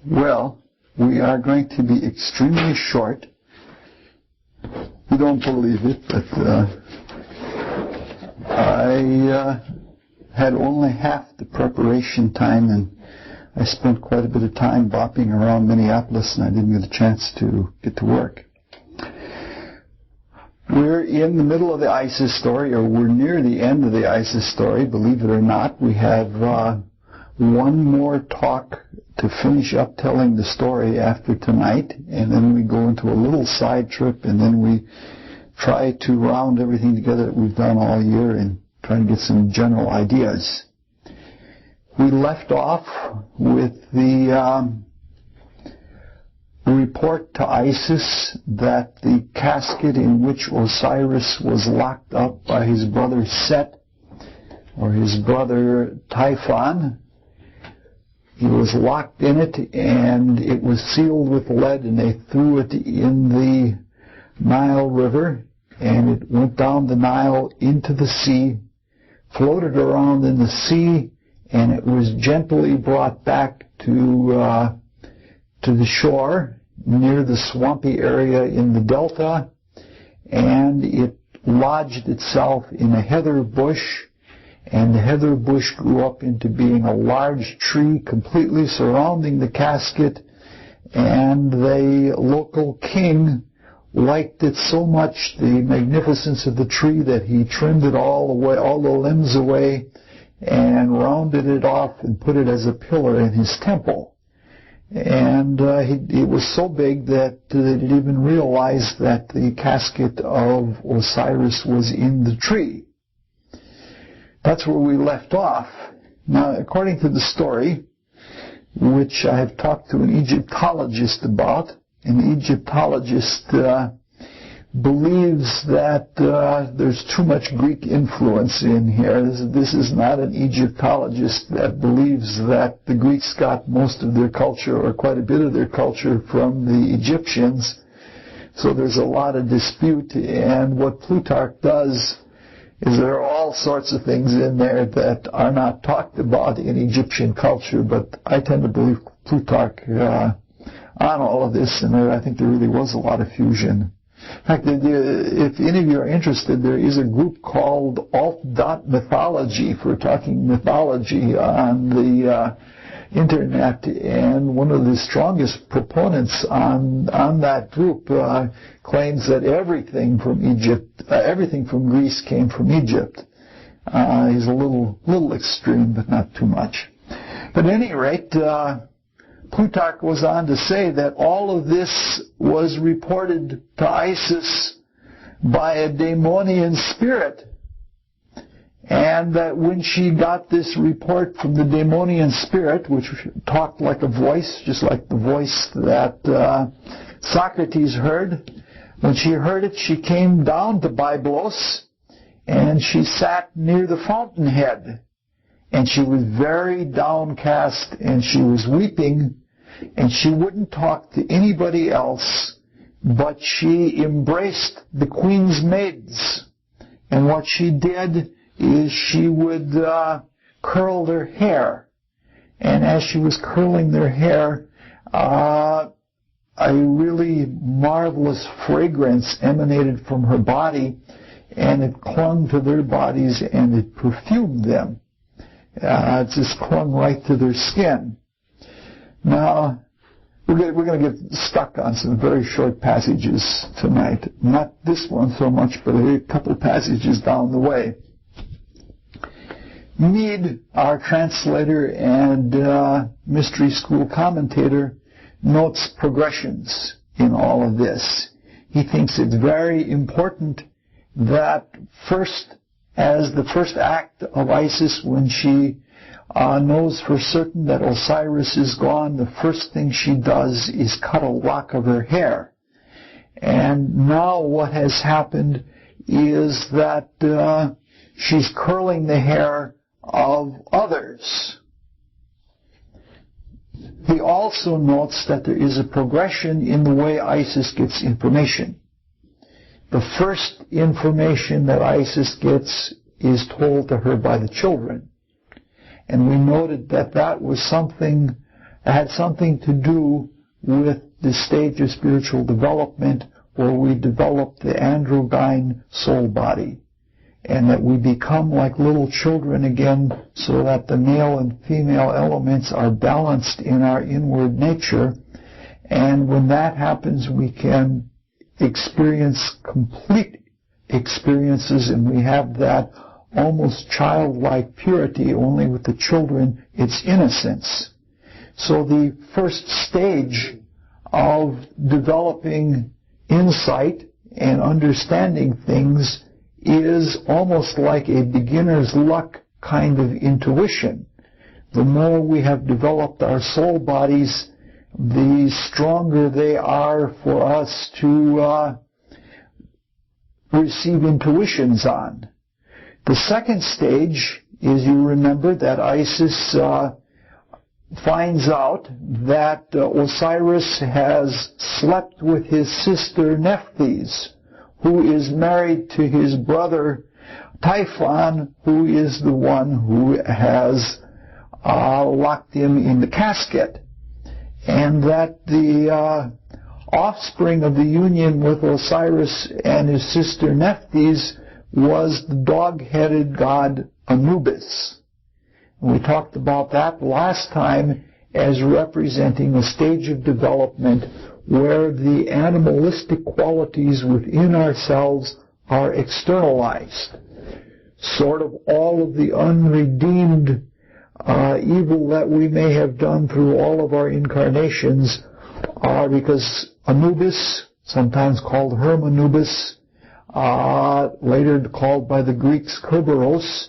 Well, we are going to be extremely short. You don't believe it, but I had only half the preparation time, and I spent quite a bit of time bopping around Minneapolis, and I didn't get a chance to get to work. We're in the middle of the ISIS story, or we're near the end of the ISIS story, believe it or not. We have one more talk to finish up telling the story after tonight, and then we go into a little side trip, and then we try to round everything together that we've done all year and try to get some general ideas. We left off with the report to Isis that the casket in which Osiris was locked up by his brother Set, or his brother Typhon, he was locked in it, and it was sealed with lead, and they threw it in the Nile River, and it went down the Nile into the sea, floated around in the sea, and it was gently brought back to the shore near the swampy area in the delta, and it lodged itself in a heather bush, and the heather bush grew up into being a large tree completely surrounding the casket, and the local king liked it so much, the magnificence of the tree, that he trimmed it all away, all the limbs away, and rounded it off and put it as a pillar in his temple. And it was so big that they didn't even realize that the casket of Osiris was in the tree. That's where we left off. Now, according to the story, which I have talked to an Egyptologist about, an Egyptologist believes that there's too much Greek influence in here. This is not an Egyptologist that believes that the Greeks got most of their culture, or quite a bit of their culture, from the Egyptians. So there's a lot of dispute, and what Plutarch does is there are all sorts of things in there that are not talked about in Egyptian culture, but I tend to believe Plutarch on all of this, and I think there really was a lot of fusion. In fact, if any of you are interested, there is a group called alt.mythology for talking mythology on the internet, and one of the strongest proponents on that group claims that everything from Greece came from Egypt. He's a little extreme, but not too much. But at any rate, Plutarch goes on to say that all of this was reported to Isis by a demonian spirit, and that when she got this report from the demonian spirit, which talked like a voice, just like the voice that Socrates heard, when she heard it, she came down to Byblos, and she sat near the fountainhead, and she was very downcast, and she was weeping, and she wouldn't talk to anybody else, but she embraced the queen's maids. And what she did is she would curl their hair. And as she was curling their hair, a really marvelous fragrance emanated from her body, and it clung to their bodies, and it perfumed them. It just clung right to their skin. Now, we're going to get stuck on some very short passages tonight. Not this one so much, but a couple passages down the way. Mead, our translator and mystery school commentator, notes progressions in all of this. He thinks it's very important that first, as the first act of Isis, when she knows for certain that Osiris is gone, the first thing she does is cut a lock of her hair. And now what has happened is that she's curling the hair of others. He also notes that there is a progression in the way Isis gets information. The first information that Isis gets is told to her by the children. And we noted that that was something had something to do with the stage of spiritual development where we develop the androgyne soul body, and that we become like little children again so that the male and female elements are balanced in our inward nature. And when that happens, we can experience complete experiences, and we have that almost childlike purity. Only with the children, it's innocence. So the first stage of developing insight and understanding things is almost like a beginner's luck kind of intuition. The more we have developed our soul bodies, the stronger they are for us to receive intuitions on. The second stage is, you remember that Isis finds out that Osiris has slept with his sister Nephthys, who is married to his brother Typhon, who is the one who has locked him in the casket, and that the offspring of the union with Osiris and his sister Nephthys was the dog-headed god Anubis. We talked about that last time as representing a stage of development where the animalistic qualities within ourselves are externalized. Sort of all of the unredeemed evil that we may have done through all of our incarnations are because Anubis, sometimes called Hermanubis, later called by the Greeks Kerberos,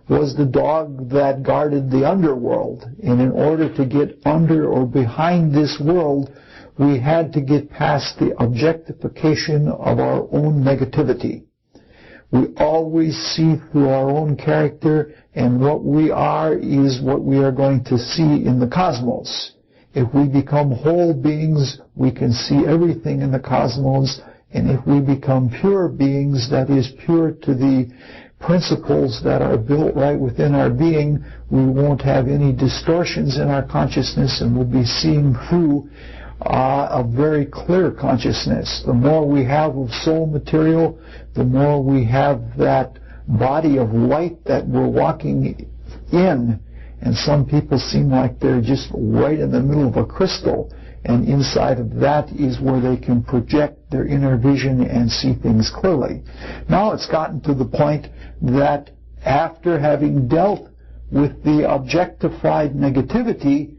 was the dog that guarded the underworld. And in order to get under or behind this world, we had to get past the objectification of our own negativity. We always see through our own character, and what we are is what we are going to see in the cosmos. If we become whole beings, we can see everything in the cosmos, and if we become pure beings, that is, pure to the principles that are built right within our being, we won't have any distortions in our consciousness, and we'll be seeing through a very clear consciousness. The more we have of soul material, the more we have that body of light that we're walking in. And some people seem like they're just right in the middle of a crystal, and inside of that is where they can project their inner vision and see things clearly. Now it's gotten to the point that after having dealt with the objectified negativity,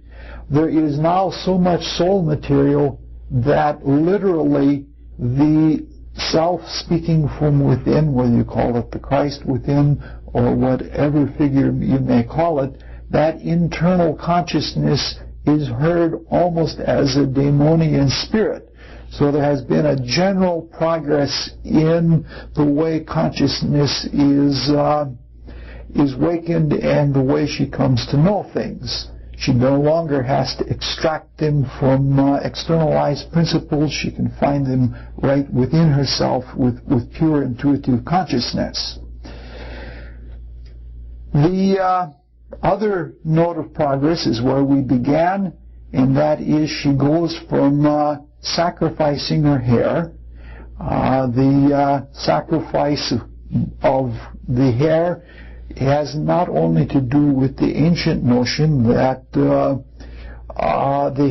there is now so much soul material that literally the self speaking from within, whether you call it the Christ within or whatever figure you may call it, that internal consciousness is heard almost as a daemonian spirit. So there has been a general progress in the way consciousness is wakened and the way she comes to know things. She no longer has to extract them from externalized principles. She can find them right within herself with pure intuitive consciousness. The other note of progress is where we began, and that is she goes from sacrificing her hair. The sacrifice of the hair has not only to do with the ancient notion that the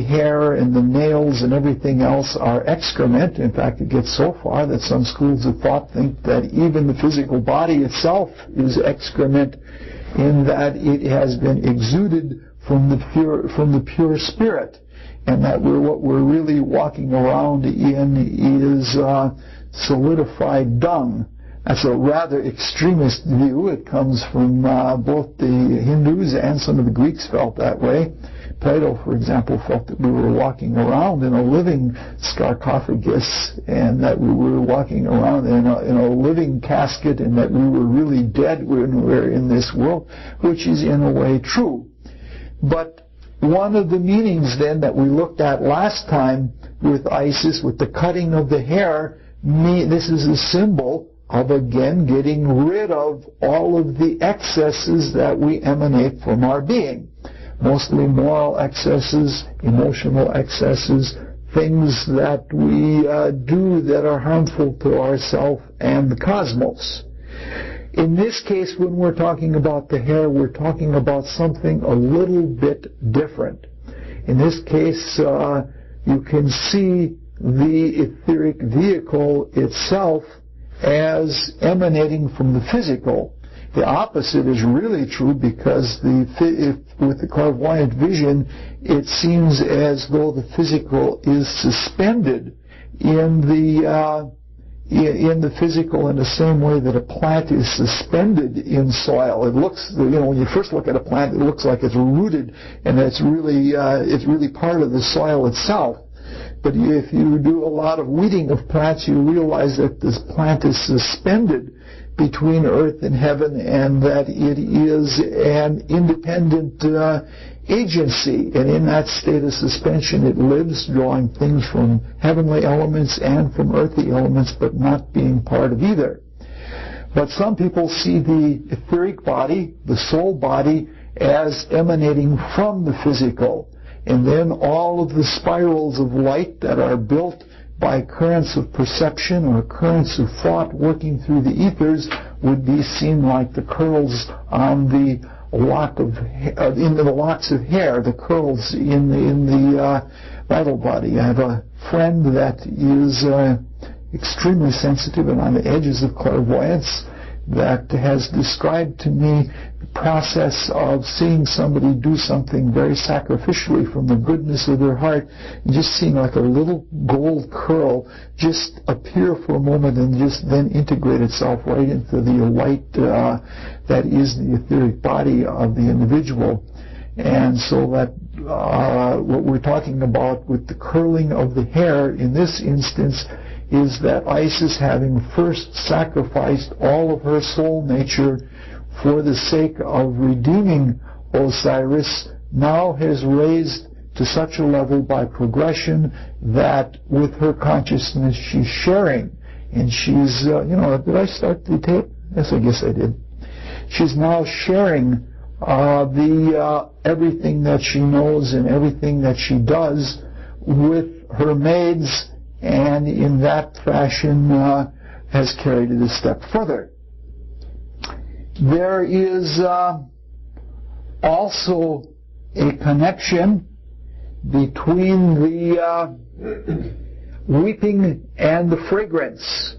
hair and the nails and everything else are excrement. In fact, it gets so far that some schools of thought think that even the physical body itself is excrement, in that it has been exuded from the pure spirit, and that what we're really walking around in is solidified dung. That's a rather extremist view. It comes from both the Hindus and some of the Greeks felt that way. Plato, for example, felt that we were walking around in a living sarcophagus, and that we were walking around in a living casket, and that we were really dead when we were in this world, which is in a way true. But one of the meanings then that we looked at last time with Isis, with the cutting of the hair, this is a symbol of again getting rid of all of the excesses that we emanate from our being. mostly moral excesses, emotional excesses, things that we do that are harmful to ourselves and the cosmos. In this case, when we're talking about the hair, we're talking about something a little bit different. In this case, you can see the etheric vehicle itself as emanating from the physical. The opposite is really true, because with the clairvoyant vision, it seems as though the physical is suspended in the physical in the same way that a plant is suspended in soil. It looks, when you first look at a plant, it looks like it's rooted, and it's really part of the soil itself. But if you do a lot of weeding of plants, you realize that this plant is suspended between earth and heaven, and that it is an independent agency. And in that state of suspension, it lives, drawing things from heavenly elements and from earthly elements, but not being part of either. But some people see the etheric body, the soul body, as emanating from the physical. And then all of the spirals of light that are built by currents of perception or currents of thought working through the ethers would be seen like the curls on the lock of in the locks of hair, the curls in the vital body. I have a friend that is extremely sensitive and on the edges of clairvoyance, that has described to me the process of seeing somebody do something very sacrificially from the goodness of their heart, and just seeing like a little gold curl just appear for a moment and just then integrate itself right into the light that is the etheric body of the individual. And so that what we're talking about with the curling of the hair in this instance is that Isis, having first sacrificed all of her soul nature for the sake of redeeming Osiris, now has raised to such a level by progression that with her consciousness she's sharing. And she's, did I start the tape? Yes, I guess I did. She's now sharing everything that she knows and everything that she does with her maids, and in that fashion has carried it a step further. There is also a connection between the weeping and the fragrance.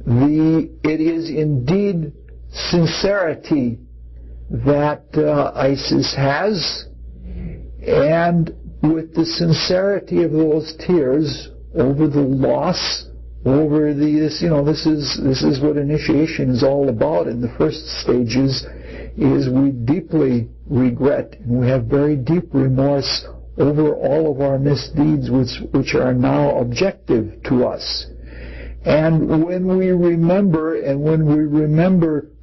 It is indeed sincerity that Isis has, and with the sincerity of those tears over the loss, over this is what initiation is all about. In the first stages is we deeply regret and we have very deep remorse over all of our misdeeds which are now objective to us. And when we remember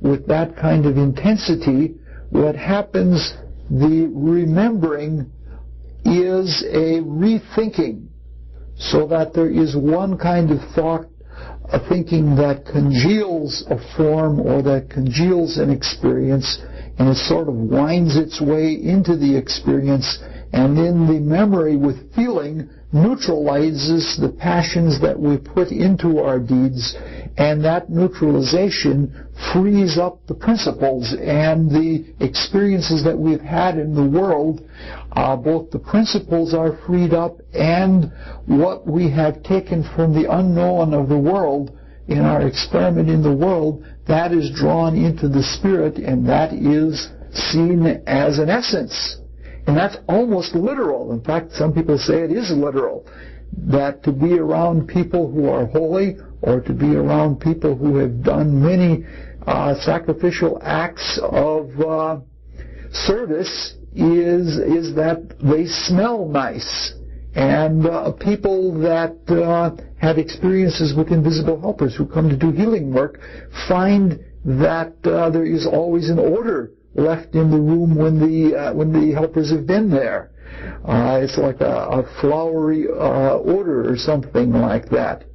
with that kind of intensity, what happens, the remembering is a rethinking, so that there is one kind of thought, a thinking that congeals a form or that congeals an experience, and it sort of winds its way into the experience, and then the memory with feeling neutralizes the passions that we put into our deeds, and that neutralization frees up the principles and the experiences that we've had in the world. Both the principles are freed up, and what we have taken from the unknown of the world in our experiment in the world, that is drawn into the spirit, and that is seen as an essence. And that's almost literal. In fact, some people say it is literal, that to be around people who are holy, or to be around people who have done many sacrificial acts of service, is that they smell nice. And people that have experiences with invisible helpers who come to do healing work find that there is always an odor left in the room when the helpers have been there. It's like a flowery odor or something like that.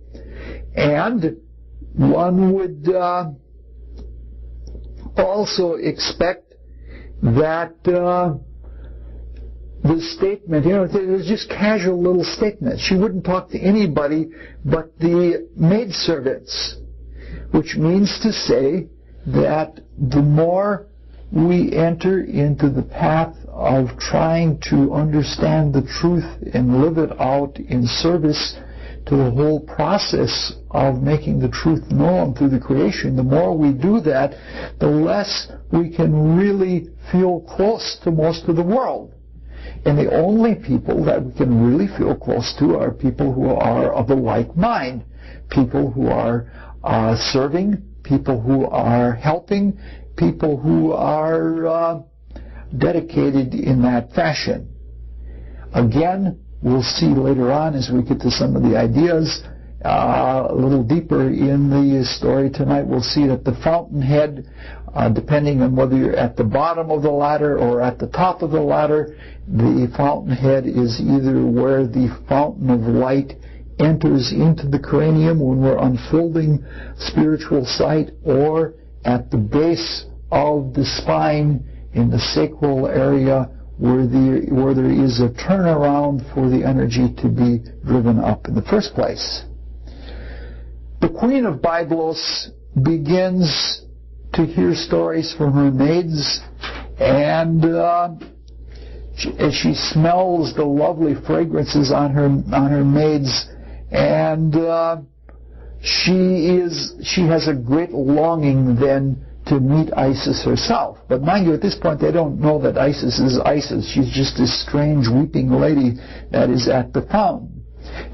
And one would also expect that this statement, it was just casual little statement. She wouldn't talk to anybody but the maidservants, which means to say that the more we enter into the path of trying to understand the truth and live it out in service to the whole process of making the truth known through the creation, the more we do that, the less we can really feel close to most of the world. And the only people that we can really feel close to are people who are of the like mind, people who are serving, people who are helping, people who are dedicated in that fashion. Again, we'll see later on as we get to some of the ideas a little deeper in the story tonight. We'll see that the fountainhead, depending on whether you're at the bottom of the ladder or at the top of the ladder, the fountainhead is either where the fountain of light enters into the cranium when we're unfolding spiritual sight, or at the base of the spine in the sacral area where there is a turnaround for the energy to be driven up in the first place. The Queen of Byblos begins to hear stories from her maids, and as she smells the lovely fragrances on her maids, and she has a great longing then to meet Isis herself. But mind you, at this point they don't know that Isis is Isis. She's just this strange weeping lady that is at the fountain.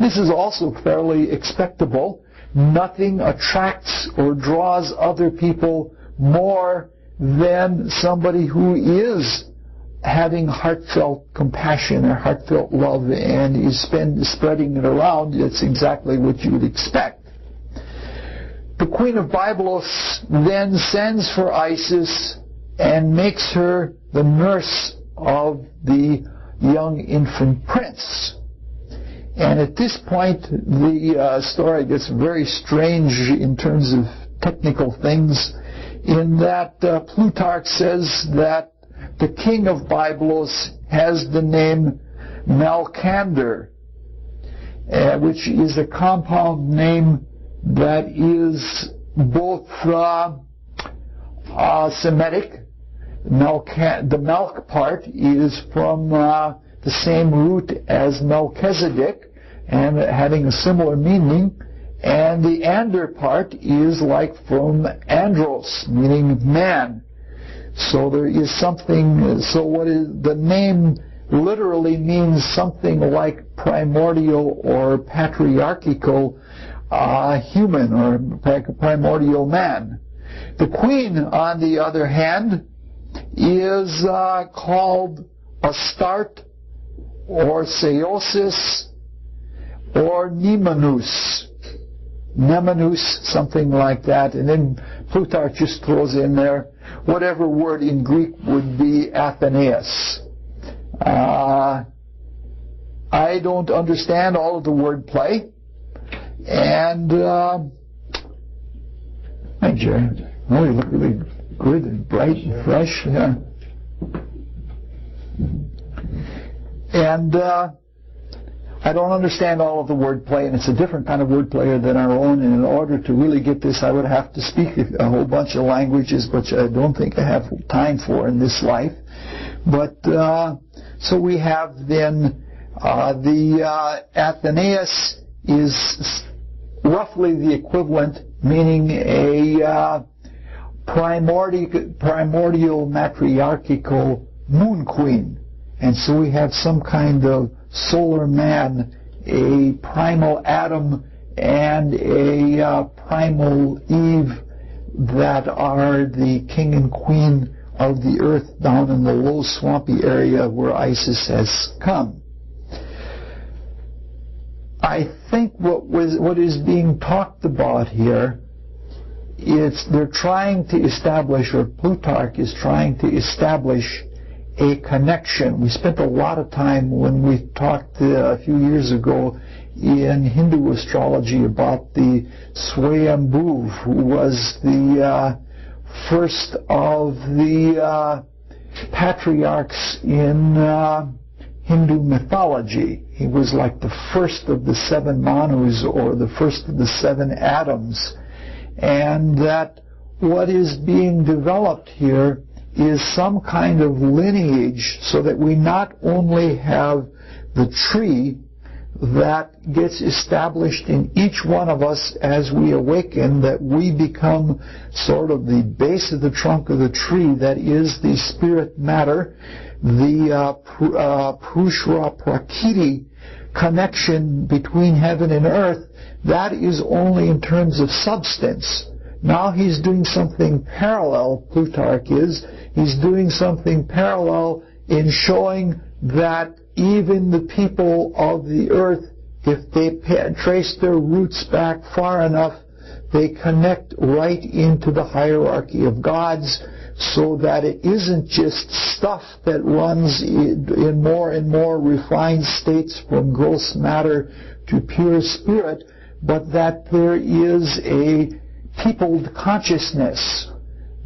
This is also fairly expectable. Nothing attracts or draws other people more than somebody who is having heartfelt compassion or heartfelt love and is spreading it around. It's exactly what you would expect. The Queen of Byblos then sends for Isis and makes her the nurse of the young infant prince. And at this point, the story gets very strange in terms of technical things, in that Plutarch says that the king of Byblos has the name Malcander, which is a compound name that is both Semitic. The Malk part is from the same root as Melchizedek, and having a similar meaning, and the Ander part is like from Andros, meaning man. So there is something, so the name literally means something like primordial or patriarchal human or primordial man. The queen, on the other hand, is called Astarte or Seosis or Nemanus, something like that. And then Plutarch just throws in there whatever word in Greek would be Athenaeus. I don't understand all of the wordplay. And, hi Jerry. Oh, you look really good and bright and fresh. Yeah. And I don't understand all of the wordplay, and it's a different kind of wordplay than our own, and in order to really get this, I would have to speak a whole bunch of languages, which I don't think I have time for in this life. But, so we have then the Athenaeus is roughly the equivalent, meaning a primordial matriarchal moon queen. And so we have some kind of solar man, a primal Adam, and a primal Eve that are the king and queen of the earth down in the low swampy area where Isis has come. I think what is being talked about here is they're trying to establish, or Plutarch is trying to establish, a connection. We spent a lot of time when we talked a few years ago in Hindu astrology about the Swayambhu, who was the first of the patriarchs in Hindu mythology. He was like the first of the 7 Manus, or the first of the 7 Adams. And that what is being developed here is some kind of lineage, so that we not only have the tree that gets established in each one of us as we awaken, that we become sort of the base of the trunk of the tree that is the spirit matter, the Purushara Prakriti connection between heaven and earth. That is only in terms of substance. Now he's doing something parallel, Plutarch is. He's doing something parallel in showing that even the people of the earth, if they trace their roots back far enough, they connect right into the hierarchy of gods, so that it isn't just stuff that runs in more and more refined states from gross matter to pure spirit, but that there is a peopled consciousness,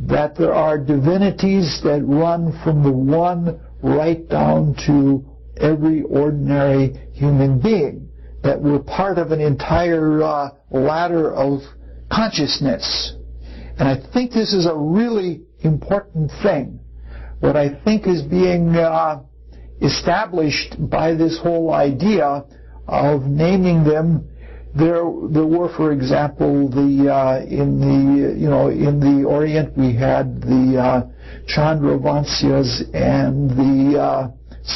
that there are divinities that run from the one right down to every ordinary human being, that we're part of an entire ladder of consciousness. And I think this is a really important thing. What I think is being established by this whole idea of naming them, there were, for example, in the Orient we had the Chandravansyas and the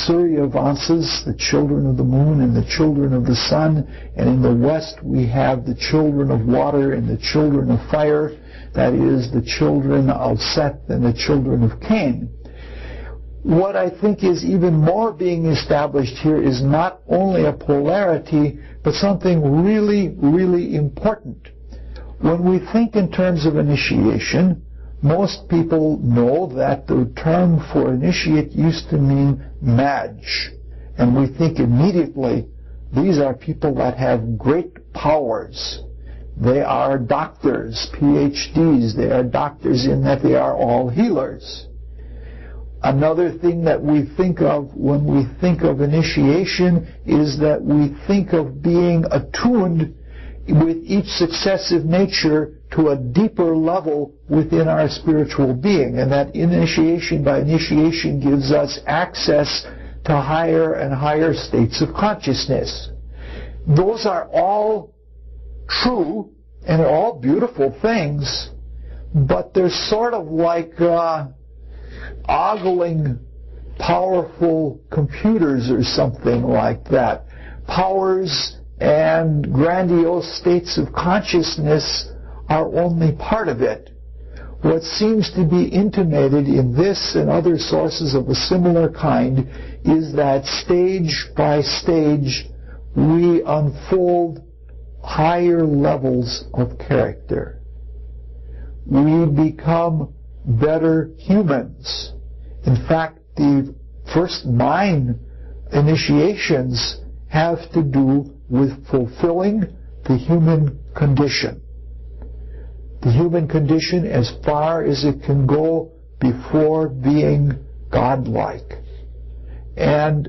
Suryavansas, the children of the moon and the children of the sun, and in the West we have the children of water and the children of fire, that is, the children of Seth and the children of Cain. What I think is even more being established here is not only a polarity, but something really, really important. When we think in terms of initiation, most people know that the term for initiate used to mean mage. And we think immediately, these are people that have great powers. They are doctors, PhDs. They are doctors in that they are all healers. Another thing that we think of when we think of initiation is that we think of being attuned with each successive nature to a deeper level within our spiritual being, and that initiation by initiation gives us access to higher and higher states of consciousness. Those are all true and they're all beautiful things, but they're sort of like ogling powerful computers or something like that. Powers and grandiose states of consciousness are only part of it. What seems to be intimated in this and other sources of a similar kind is that stage by stage we unfold higher levels of character. We become better humans. In fact, the first 9 initiations have to do with fulfilling the human condition. The human condition as far as it can go before being godlike. And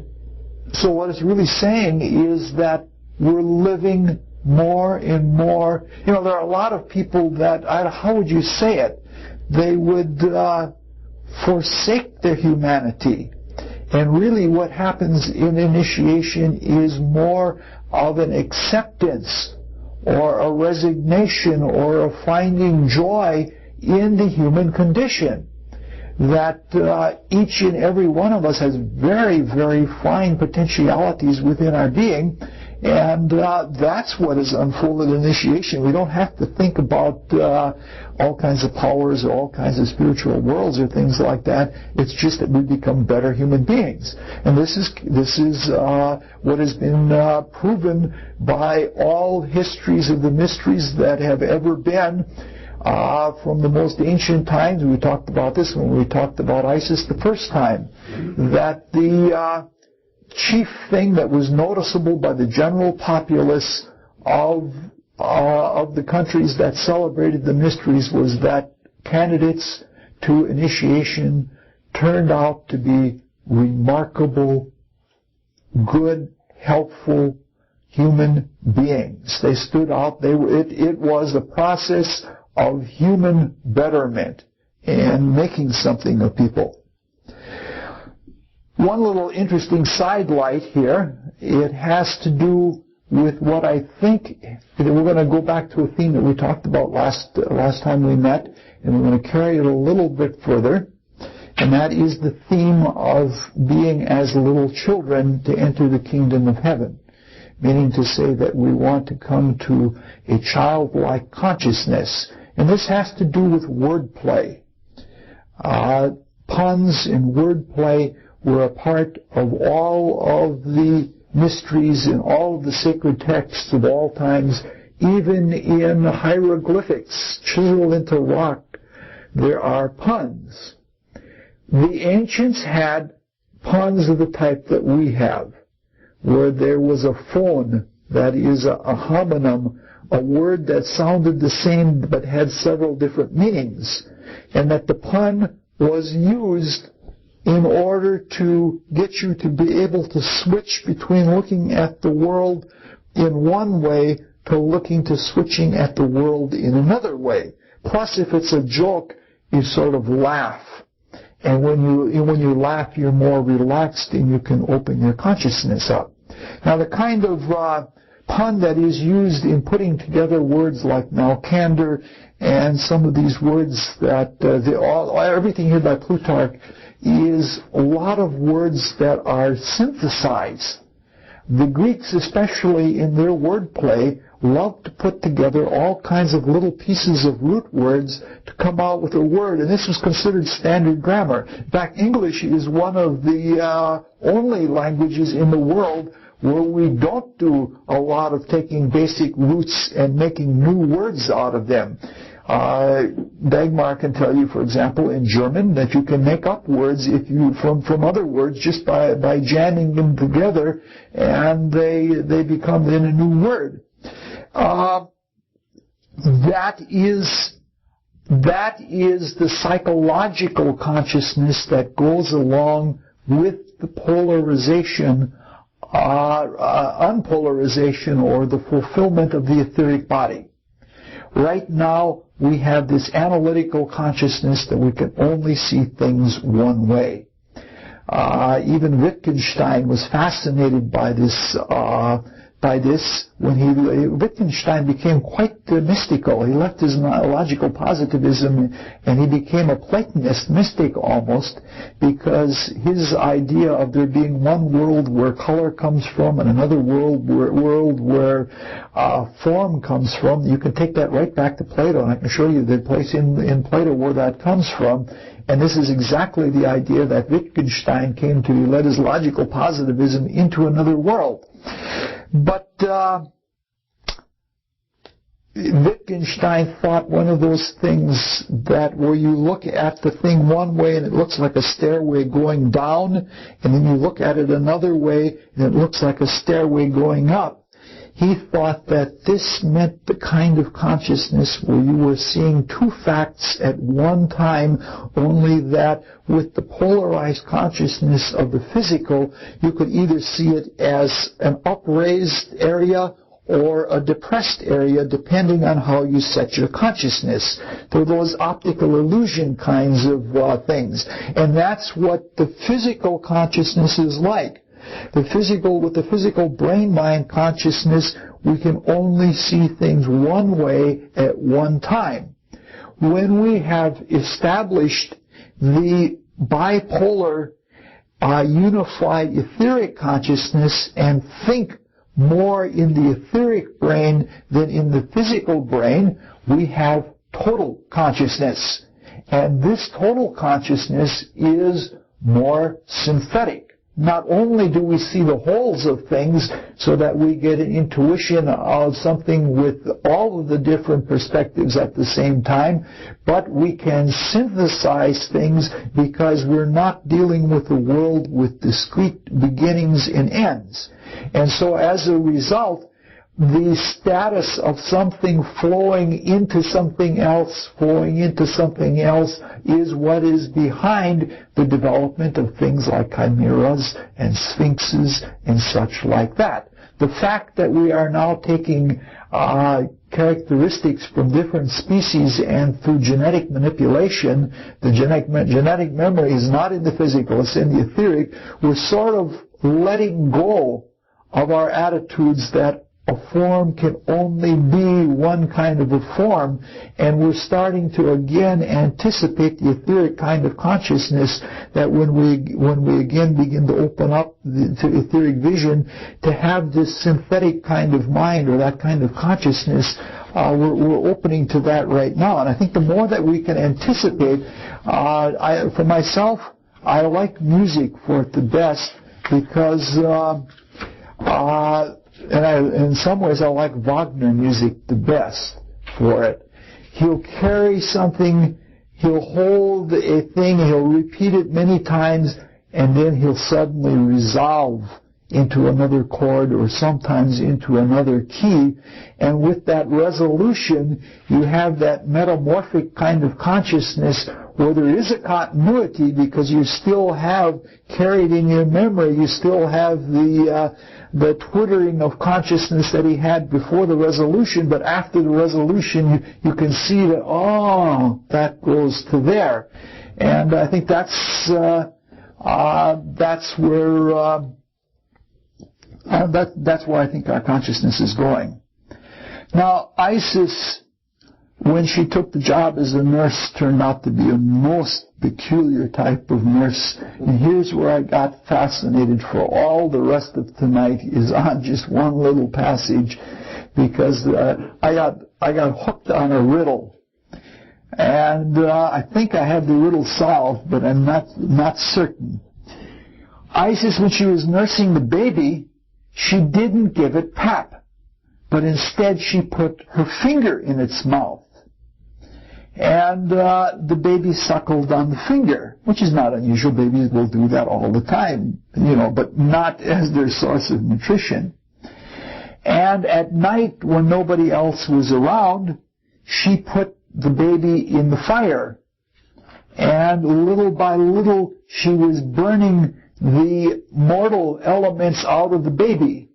so what it's really saying is that we're living more and more. You know, there are a lot of people that, how would you say it? They would forsake their humanity. And really what happens in initiation is more of an acceptance or a resignation or a finding joy in the human condition. That each and every one of us has very, very fine potentialities within our being, and that's what is unfolded in initiation. We don't have to think about all kinds of powers or all kinds of spiritual worlds or things like that. It's just that we become better human beings. And this is what has been proven by all histories of the mysteries that have ever been. From the most ancient times, we talked about this when we talked about Isis the first time, that the chief thing that was noticeable by the general populace of the countries that celebrated the mysteries was that candidates to initiation turned out to be remarkable good, helpful human beings. They stood out. It was a process of human betterment and making something of people. One little interesting sidelight here, it has to do with what I think, we're going to go back to a theme that we talked about last time we met, and we're going to carry it a little bit further, and that is the theme of being as little children to enter the kingdom of heaven, meaning to say that we want to come to a childlike consciousness. And this has to do with wordplay. Puns and wordplay were a part of all of the mysteries in all of the sacred texts of all times. Even in hieroglyphics chiseled into rock, there are puns. The ancients had puns of the type that we have, where there was a phone, that is a homonym, a word that sounded the same but had several different meanings, and that the pun was used in order to get you to be able to switch between looking at the world in one way to switching at the world in another way. Plus, if it's a joke, you sort of laugh. And when you laugh, you're more relaxed and you can open your consciousness up. Now, the kind of pun that is used in putting together words like malcandor and some of these words that everything here by Plutarch is a lot of words that are synthesized. The Greeks, especially in their wordplay, loved to put together all kinds of little pieces of root words to come out with a word, and this was considered standard grammar. In fact, English is one of the only languages in the world where we don't do a lot of taking basic roots and making new words out of them. Dagmar can tell you, for example, in German, that you can make up words from other words just by jamming them together, and they become then a new word. That is the psychological consciousness that goes along with the polarization, unpolarization, or the fulfillment of the etheric body. Right now, we have this analytical consciousness that we can only see things one way. Even Wittgenstein was fascinated by this when Wittgenstein became quite mystical. He left his logical positivism and he became a Platonist mystic almost, because his idea of there being one world where color comes from and another world where form comes from, you can take that right back to Plato, and I can show you the place in Plato where that comes from. And this is exactly the idea that Wittgenstein came to. He led his logical positivism into another world. But Wittgenstein thought one of those things that where you look at the thing one way and it looks like a stairway going down, and then you look at it another way and it looks like a stairway going up. He thought that this meant the kind of consciousness where you were seeing two facts at one time, only that with the polarized consciousness of the physical, you could either see it as an upraised area or a depressed area, depending on how you set your consciousness. They're those optical illusion kinds of things. And that's what the physical consciousness is like. With the physical brain-mind consciousness, we can only see things one way at one time. When we have established the bipolar, unified etheric consciousness and think more in the etheric brain than in the physical brain, we have total consciousness. And this total consciousness is more synthetic. Not only do we see the wholes of things so that we get an intuition of something with all of the different perspectives at the same time, but we can synthesize things because we're not dealing with the world with discrete beginnings and ends. And so as a result, the status of something flowing into something else is what is behind the development of things like chimeras and sphinxes and such like that. The fact that we are now taking characteristics from different species and through genetic manipulation, the genetic memory is not in the physical, it's in the etheric. We're sort of letting go of our attitudes that a form can only be one kind of a form, and we're starting to again anticipate the etheric kind of consciousness that when we again begin to open up to etheric vision, to have this synthetic kind of mind or that kind of consciousness, we're opening to that right now. And I think the more that we can anticipate, for myself, I like music for it the best because in some ways I like Wagner music the best for it. He'll carry something, he'll hold a thing, he'll repeat it many times, and then he'll suddenly resolve into another chord or sometimes into another key. And with that resolution, you have that metamorphic kind of consciousness where there is a continuity because you still have carried in your memory, you still have the twittering of consciousness that he had before the resolution, but after the resolution you can see that, oh, that goes to there. And I think that's where that's where I think our consciousness is going. Now, Isis, when she took the job as a nurse, turned out to be a most peculiar type of nurse. And here's where I got fascinated for all the rest of tonight is on just one little passage, because I got hooked on a riddle. And I think I have the riddle solved, but I'm not certain. Isis, when she was nursing the baby, she didn't give it pap, but instead she put her finger in its mouth. And the baby suckled on the finger, which is not unusual. Babies will do that all the time, but not as their source of nutrition. And at night, when nobody else was around, she put the baby in the fire. And little by little, she was burning the mortal elements out of the baby.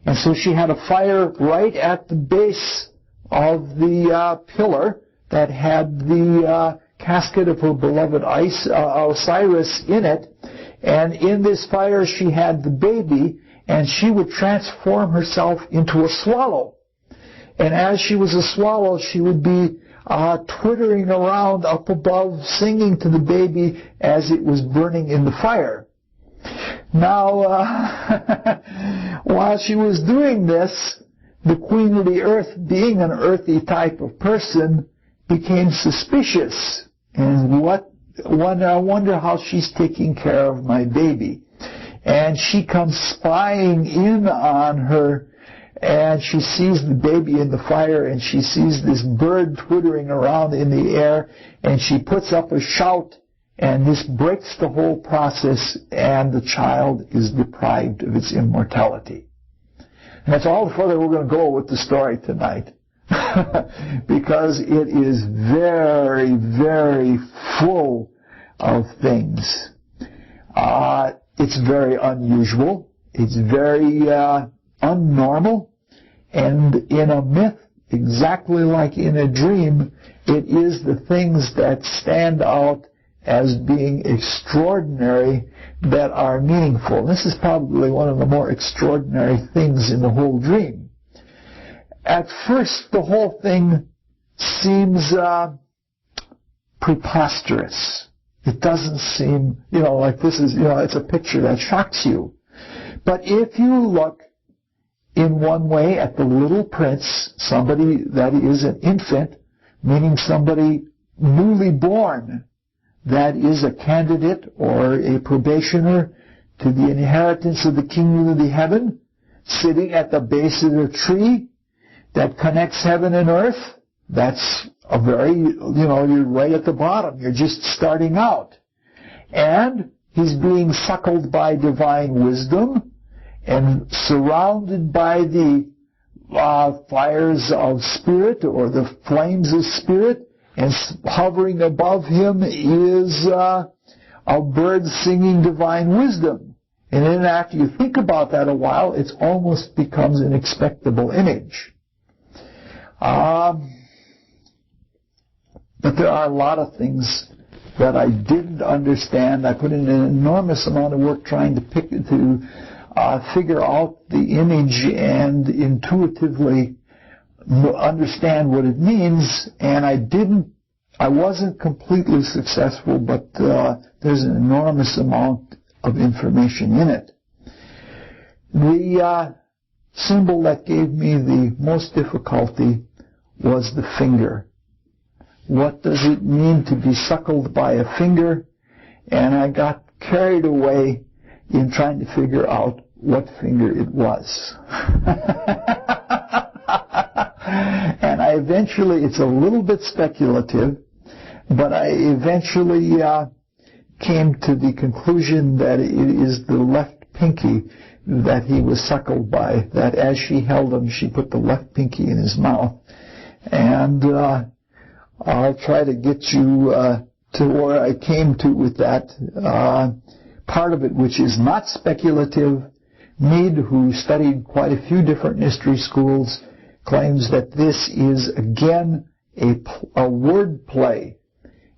And so she had a fire right at the base of the pillar that had the casket of her beloved Osiris in it. And in this fire she had the baby, and she would transform herself into a swallow. And as she was a swallow, she would be twittering around up above, singing to the baby as it was burning in the fire. Now, while she was doing this, the Queen of the Earth, being an earthy type of person, became suspicious. And I wonder how she's taking care of my baby. And she comes spying in on her, and she sees the baby in the fire, and she sees this bird twittering around in the air, and she puts up a shout, and this breaks the whole process, and the child is deprived of its immortality. And that's all the further we're going to go with the story tonight. Because it is very, very full of things. It's very unusual. It's very unnormal. And in a myth, exactly like in a dream, it is the things that stand out as being extraordinary that are meaningful. This is probably one of the more extraordinary things in the whole dream. At first, the whole thing seems preposterous. It doesn't seem, like this is, it's a picture that shocks you. But if you look in one way at the little prince, somebody that is an infant, meaning somebody newly born, that is a candidate or a probationer to the inheritance of the kingdom of the heaven, sitting at the base of the tree that connects heaven and earth, that's a very, you're right at the bottom. You're just starting out. And he's being suckled by divine wisdom and surrounded by the fires of spirit or the flames of spirit, and hovering above him is a bird singing divine wisdom. And then after you think about that a while, it almost becomes an expectable image. But there are a lot of things that I didn't understand. I put in an enormous amount of work trying to figure out the image and intuitively understand what it means, and I wasn't completely successful, but there's an enormous amount of information in it. The symbol that gave me the most difficulty was the finger. What does it mean to be suckled by a finger? And I got carried away in trying to figure out what finger it was. And I eventually, it's a little bit speculative, but I eventually came to the conclusion that it is the left pinky that he was suckled by, that as she held him, she put the left pinky in his mouth. And I'll try to get you to where I came to with that. Part of it, which is not speculative, Mead, who studied quite a few different mystery schools, claims that this is, again, a word play,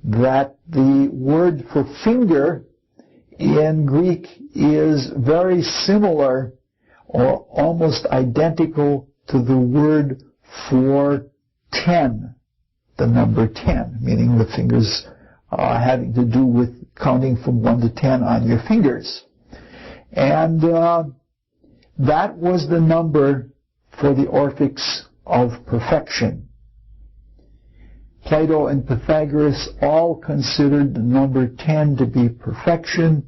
that the word for finger in Greek is very similar or almost identical to the word for 10, the number 10, meaning the fingers having to do with counting from 1 to 10 on your fingers. And that was the number for the Orphics of perfection. Plato and Pythagoras all considered the number 10 to be perfection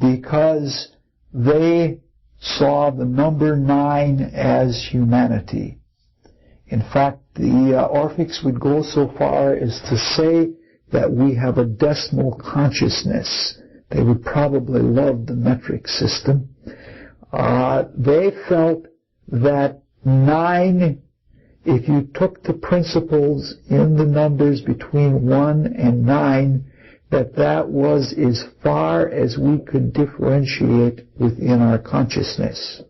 because they saw the number 9 as humanity. In fact, the Orphics would go so far as to say that we have a decimal consciousness. They would probably love the metric system. They felt that 9, if you took the principles in the numbers between 1 and 9, that was as far as we could differentiate within our consciousness.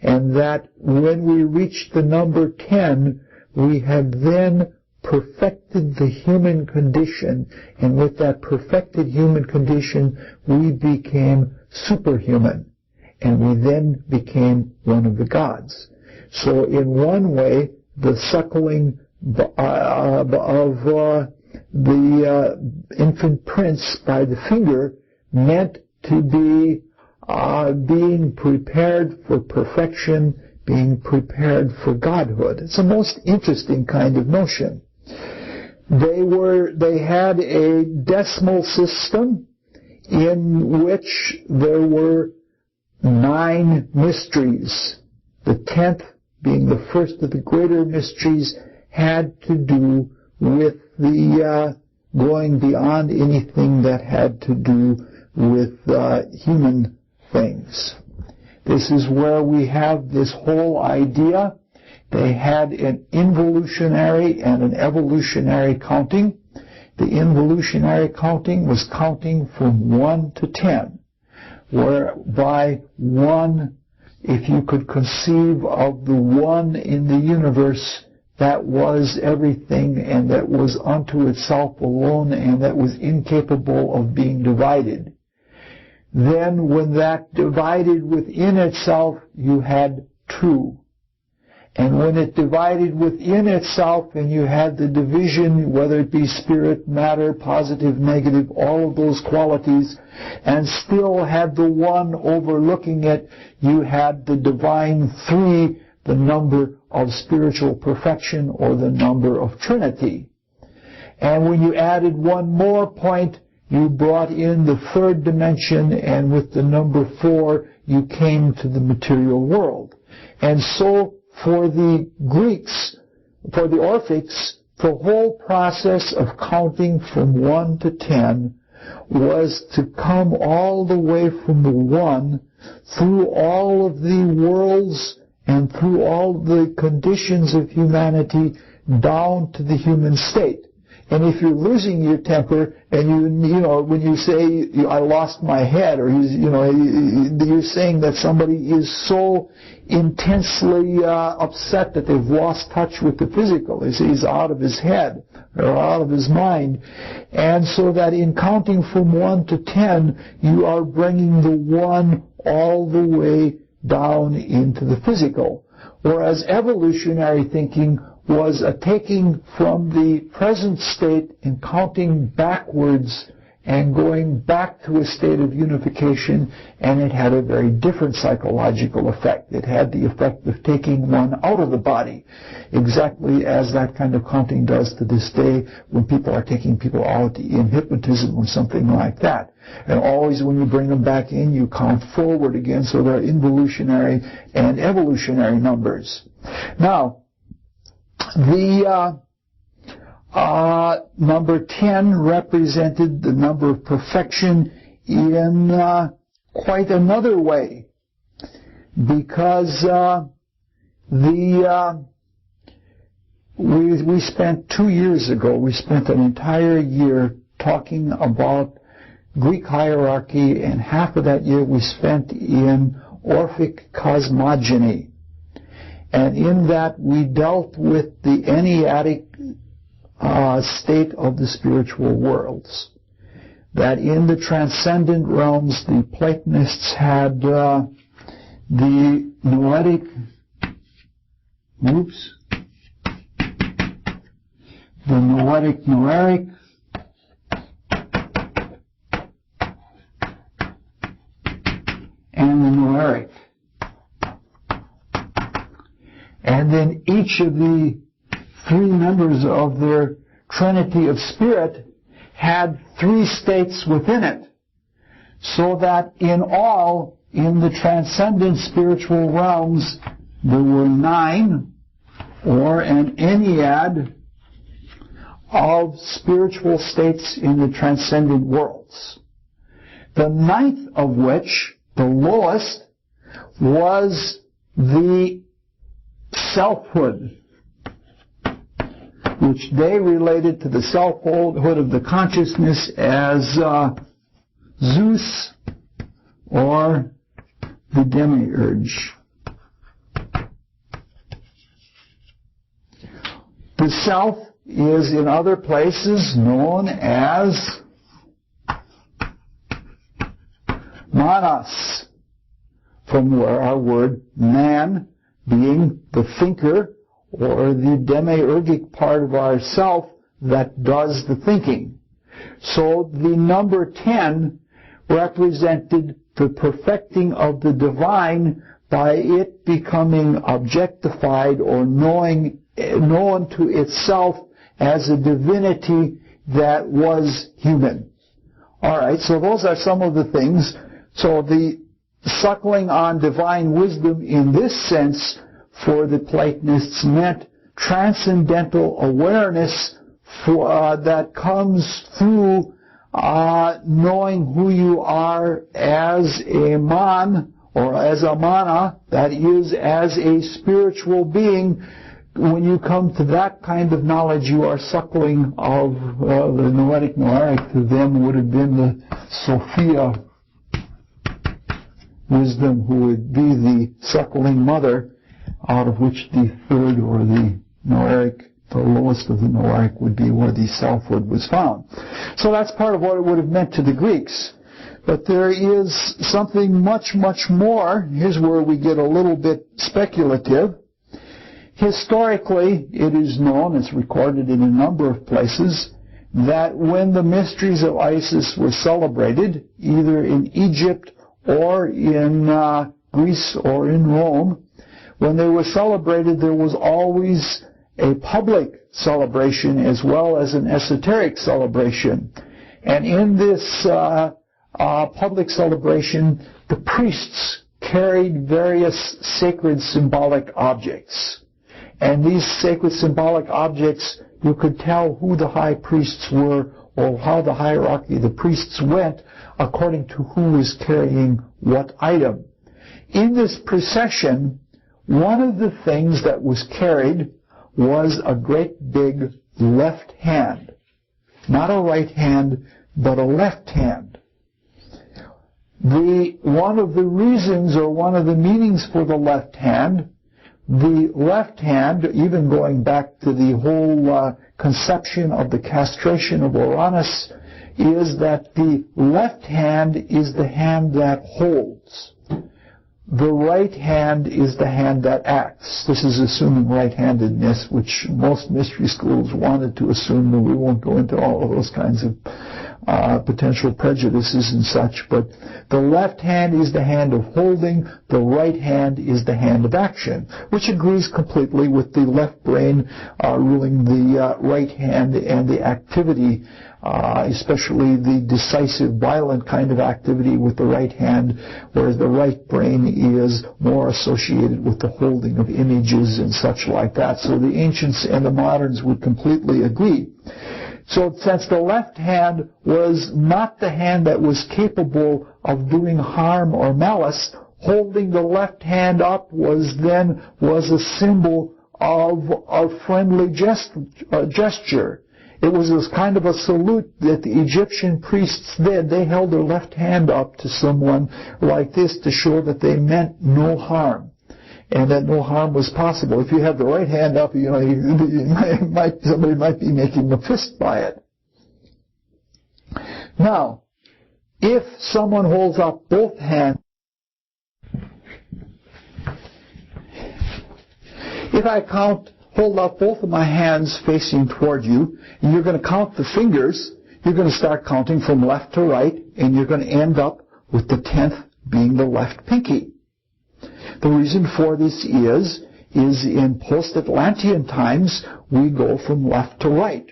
And that when we reached the number 10, we had then perfected the human condition, and with that perfected human condition, we became superhuman, and we then became one of the gods. So in one way, the suckling of the infant prince by the finger meant to be being prepared for perfection, being prepared for godhood. It's a most interesting kind of notion. They had a decimal system in which there were 9 mysteries. The 10th, being the first of the greater mysteries, had to do with the going beyond anything that had to do with human things. This is where we have this whole idea. They had an involutionary and an evolutionary counting. The involutionary counting was counting from 1 to 10, whereby 1, if you could conceive of the 1 in the universe, that was everything, and that was unto itself alone, and that was incapable of being divided. Then when that divided within itself, you had 2. And when it divided within itself and you had the division, whether it be spirit, matter, positive, negative, all of those qualities, and still had the 1 overlooking it, you had the divine 3, the number of spiritual perfection, or the number of Trinity. And when you added 1 more point, you brought in the 3rd dimension, and with the number 4, you came to the material world. And so, for the Greeks, for the Orphics, the whole process of counting from 1 to 10 was to come all the way from the 1 through all of the worlds and through all the conditions of humanity down to the human state. And if you're losing your temper, and you know, when you say, I lost my head, or you're saying that somebody is so intensely upset that they've lost touch with the physical. He's out of his head, or out of his mind. And so that in counting from 1 to 10, you are bringing the 1 all the way down into the physical. Whereas evolutionary thinking was a taking from the present state and counting backwards and going back to a state of unification, and it had a very different psychological effect. It had the effect of taking one out of the body, exactly as that kind of counting does to this day when people are taking people out in hypnotism or something like that. And always when you bring them back in, you count forward again, so there are involutionary and evolutionary numbers. Now, the number 10 represented the number of perfection in quite another way, because we spent 2 years ago, we spent an entire year talking about Greek hierarchy, and half of that year we spent in Orphic cosmogony. And in that we dealt with the Enneatic state of the spiritual worlds. That in the transcendent realms, the Platonists had the noetic, the noetic noeric, and the noeric. And then each of the 3 members of their trinity of spirit had 3 states within it. So that in all, in the transcendent spiritual realms, there were 9, or an ennead, of spiritual states in the transcendent worlds. The 9th of which, the lowest, was the selfhood, which they related to the selfhood of the consciousness as Zeus or the demiurge. The self is in other places known as manas, from where our word man, being the thinker or the demiurgic part of ourself that does the thinking. So the number 10 represented the perfecting of the divine by it becoming objectified or known to itself as a divinity that was human. All right, so those are some of the things. So the suckling on divine wisdom in this sense for the Platonists meant transcendental awareness that comes through knowing who you are as a man or as a mana, that is, as a spiritual being. When you come to that kind of knowledge, you are suckling of the noetic noeric. To them would have been the Sophia wisdom, who would be the suckling mother, out of which the 3rd or the noeric, the lowest of the noeric, would be where the selfhood was found. So that's part of what it would have meant to the Greeks. But there is something much, much more. Here's where we get a little bit speculative. Historically, it is known, it's recorded in a number of places, that when the mysteries of Isis were celebrated, either in Egypt or in Greece or in Rome, when they were celebrated, there was always a public celebration as well as an esoteric celebration. And in this public celebration, the priests carried various sacred symbolic objects. And these sacred symbolic objects, you could tell who the high priests were or how the hierarchy of the priests went according to who was carrying what item. In this procession one of the things that was carried was a great big left hand. Not a right hand, but a left hand. One of the reasons or one of the meanings for the left hand, even going back to the whole conception of the castration of Uranus, is that the left hand is the hand that holds. The right hand is the hand that acts. This is assuming right-handedness, which most mystery schools wanted to assume, and we won't go into all of those kinds of potential prejudices and such, but the left hand is the hand of holding, the right hand is the hand of action, which agrees completely with the left brain ruling the right hand and the activity, especially the decisive, violent kind of activity with the right hand, whereas the right brain is more associated with the holding of images and such like that. So the ancients and the moderns would completely agree. So since the left hand was not the hand that was capable of doing harm or malice, holding the left hand up was a symbol of a friendly gesture. It was this kind of a salute that the Egyptian priests did. They held their left hand up to someone like this to show that they meant no harm, and that no harm was possible. If you have the right hand up, somebody might be making a fist by it. Now, if someone holds up both hands, if I hold up both of my hands facing toward you, and you're going to count the fingers, you're going to start counting from left to right, and you're going to end up with the 10th being the left pinky. The reason for this is in post-Atlantean times, we go from left to right.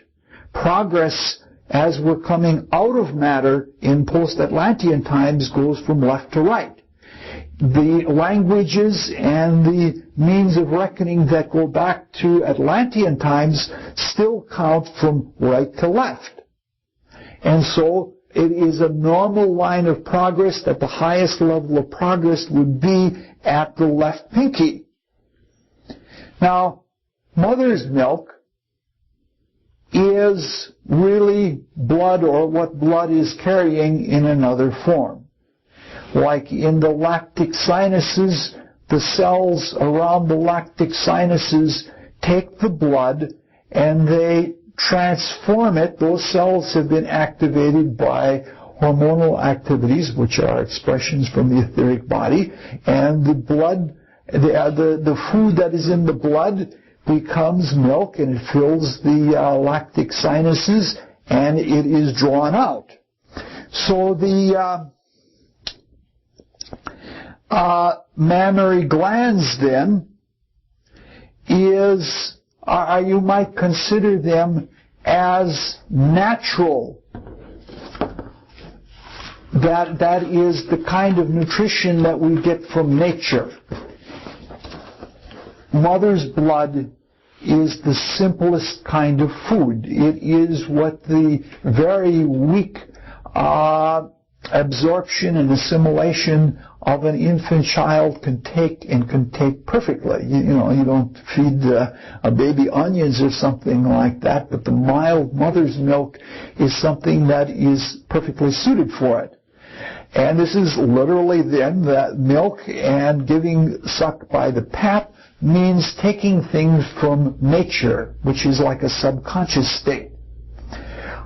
Progress, as we're coming out of matter in post-Atlantean times, goes from left to right. The languages and the means of reckoning that go back to Atlantean times still count from right to left. And so it is a normal line of progress that the highest level of progress would be at the left pinky. Now, mother's milk is really blood, or what blood is carrying in another form. Like in the lactic sinuses, the cells around the lactic sinuses take the blood and they transform it. Those cells have been activated by hormonal activities, which are expressions from the etheric body, and the blood, the food that is in the blood becomes milk, and it fills the lactic sinuses, and it is drawn out. So the mammary glands then you might consider them as natural. That is the kind of nutrition that we get from nature. Mother's blood is the simplest kind of food. It is what the very weak absorption and assimilation of an infant child can take, and can take perfectly. You don't feed a baby onions or something like that, but the mild mother's milk is something that is perfectly suited for it. And this is literally then that milk and giving suck by the pap means taking things from nature, which is like a subconscious state.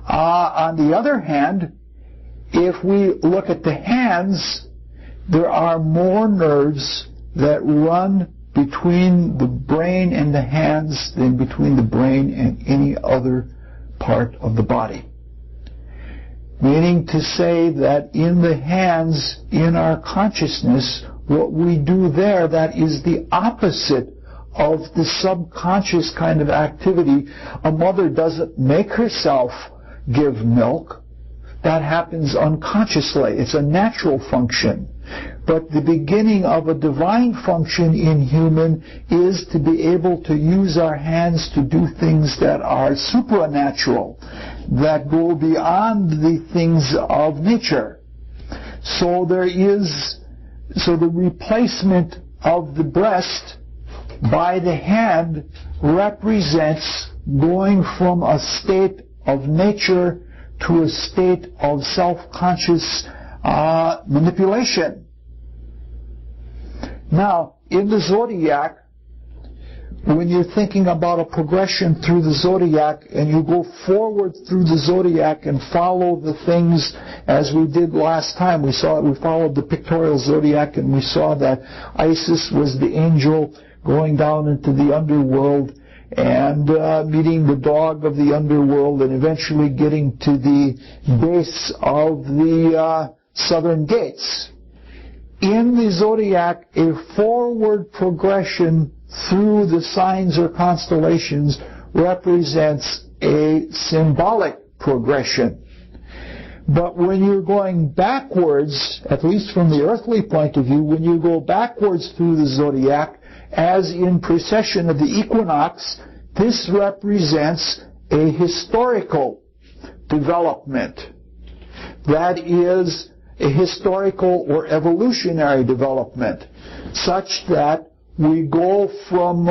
On the other hand, if we look at the hands, there are more nerves that run between the brain and the hands than between the brain and any other part of the body. Meaning to say that in the hands, in our consciousness, what we do there, that is the opposite of the subconscious kind of activity. A mother doesn't make herself give milk. That happens unconsciously. It's a natural function. But the beginning of a divine function in human is to be able to use our hands to do things that are supernatural, that go beyond the things of nature. So the replacement of the breast by the hand represents going from a state of nature to a state of self-conscious manipulation. Now, in the zodiac, when you're thinking about a progression through the zodiac and you go forward through the zodiac and follow the things as we did last time, we followed the pictorial zodiac and we saw that Isis was the angel going down into the underworld and meeting the dog of the underworld and eventually getting to the base of the southern gates. In the zodiac, a forward progression through the signs or constellations represents a symbolic progression. But when you're going backwards, at least from the earthly point of view, when you go backwards through the zodiac, as in precession of the equinox, this represents a historical development. That is a historical or evolutionary development, such that we go from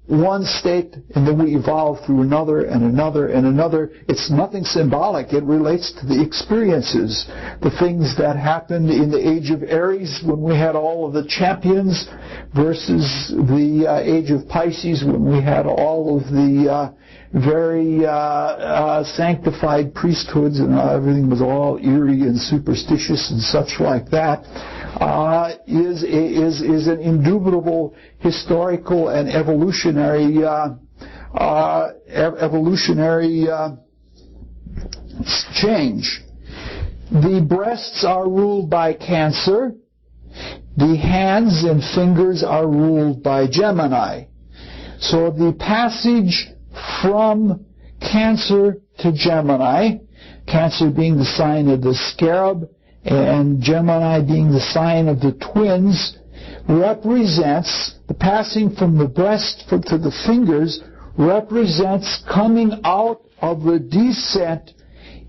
one state and then we evolve through another and another and another. It's nothing symbolic. It relates to the experiences, the things that happened in the age of Aries when we had all of the champions versus the age of Pisces when we had all of the very sanctified priesthoods and everything was all eerie and superstitious and such like that. Is an indubitable historical and evolutionary change. The breasts are ruled by Cancer. The hands and fingers are ruled by Gemini. So the passage from Cancer to Gemini, Cancer being the sign of the scarab, and Gemini being the sign of the twins, represents the passing from the breast to the fingers, represents coming out of the descent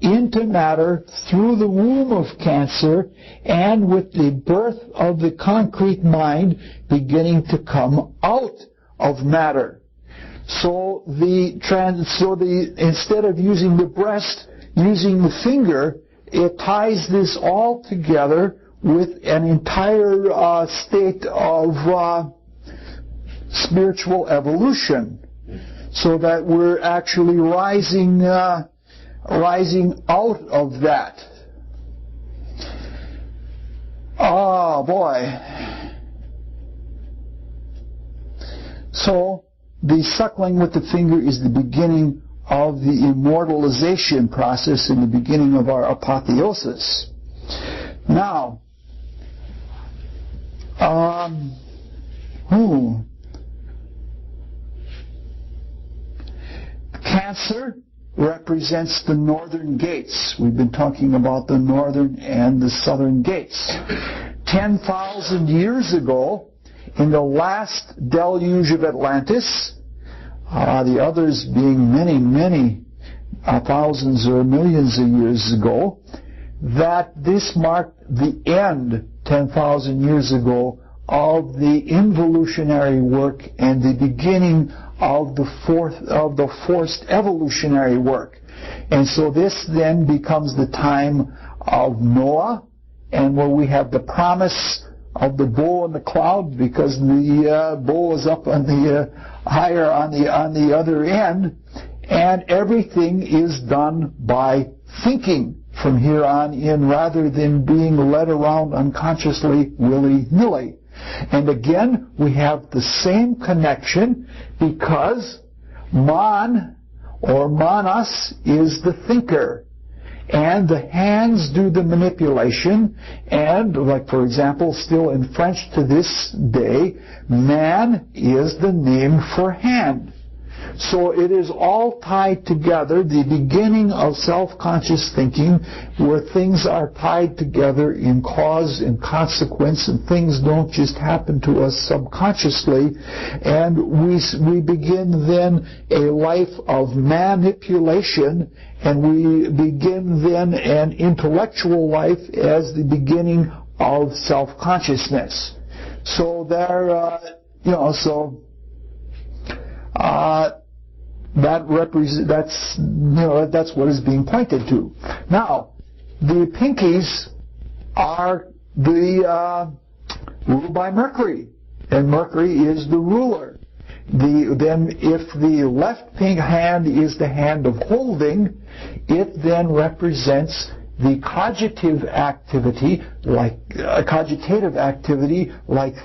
into matter through the womb of Cancer, and with the birth of the concrete mind beginning to come out of matter. So instead of using the breast, using the finger, it ties this all together with an entire state of spiritual evolution, so that we're actually rising out of that. Oh boy. So the suckling with the finger is the beginning of the immortalization process in the beginning of our apotheosis. Now, Cancer represents the northern gates. We've been talking about the northern and the southern gates. 10,000 years ago, in the last deluge of Atlantis, the others being many thousands or millions of years ago, that this marked the end 10,000 years ago of the involutionary work and the beginning of the forced evolutionary work. And so this then becomes the time of Noah, and where we have the promise of the bull in the cloud, because the bull is up on the higher on the other end, and everything is done by thinking from here on in, rather than being led around unconsciously willy-nilly. And again, we have the same connection, because man or manas is the thinker, and the hands do the manipulation. And like, for example, still in French to this day, man is the name for hand. So it is all tied together, the beginning of self-conscious thinking, where things are tied together in cause and consequence, and things don't just happen to us subconsciously. And we begin then a life of manipulation, and we begin then an intellectual life as the beginning of self-consciousness. So there, that's what is being pointed to. Now, the pinkies are ruled by Mercury, and Mercury is the ruler. Then if the left pink hand is the hand of holding, it then represents the cogitative activity, like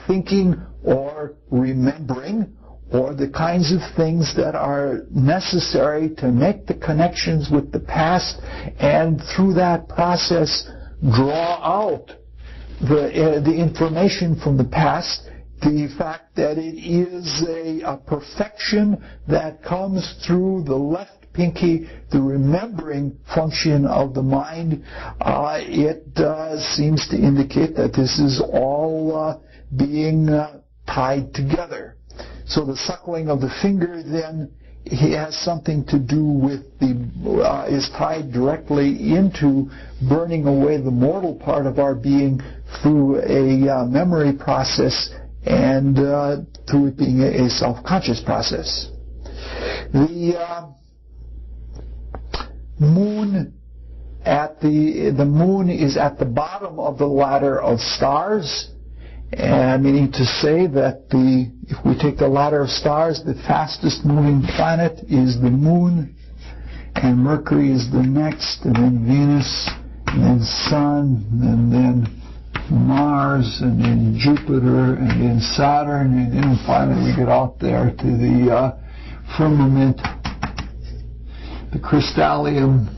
thinking or remembering, or the kinds of things that are necessary to make the connections with the past, and through that process draw out the information from the past. The fact that it is a perfection that comes through the left pinky, the remembering function of the mind, it seems to indicate that this is all being tied together. So the suckling of the finger then has something to do with is tied directly into burning away the mortal part of our being through a memory process, and through it being a self-conscious process. The moon is at the bottom of the ladder of stars, meaning to say that if we take the ladder of stars, the fastest moving planet is the moon, and Mercury is the next, and then Venus, and then Sun, and then Mars, and then Jupiter, and then Saturn, and then finally we get out there to the firmament, the crystallium,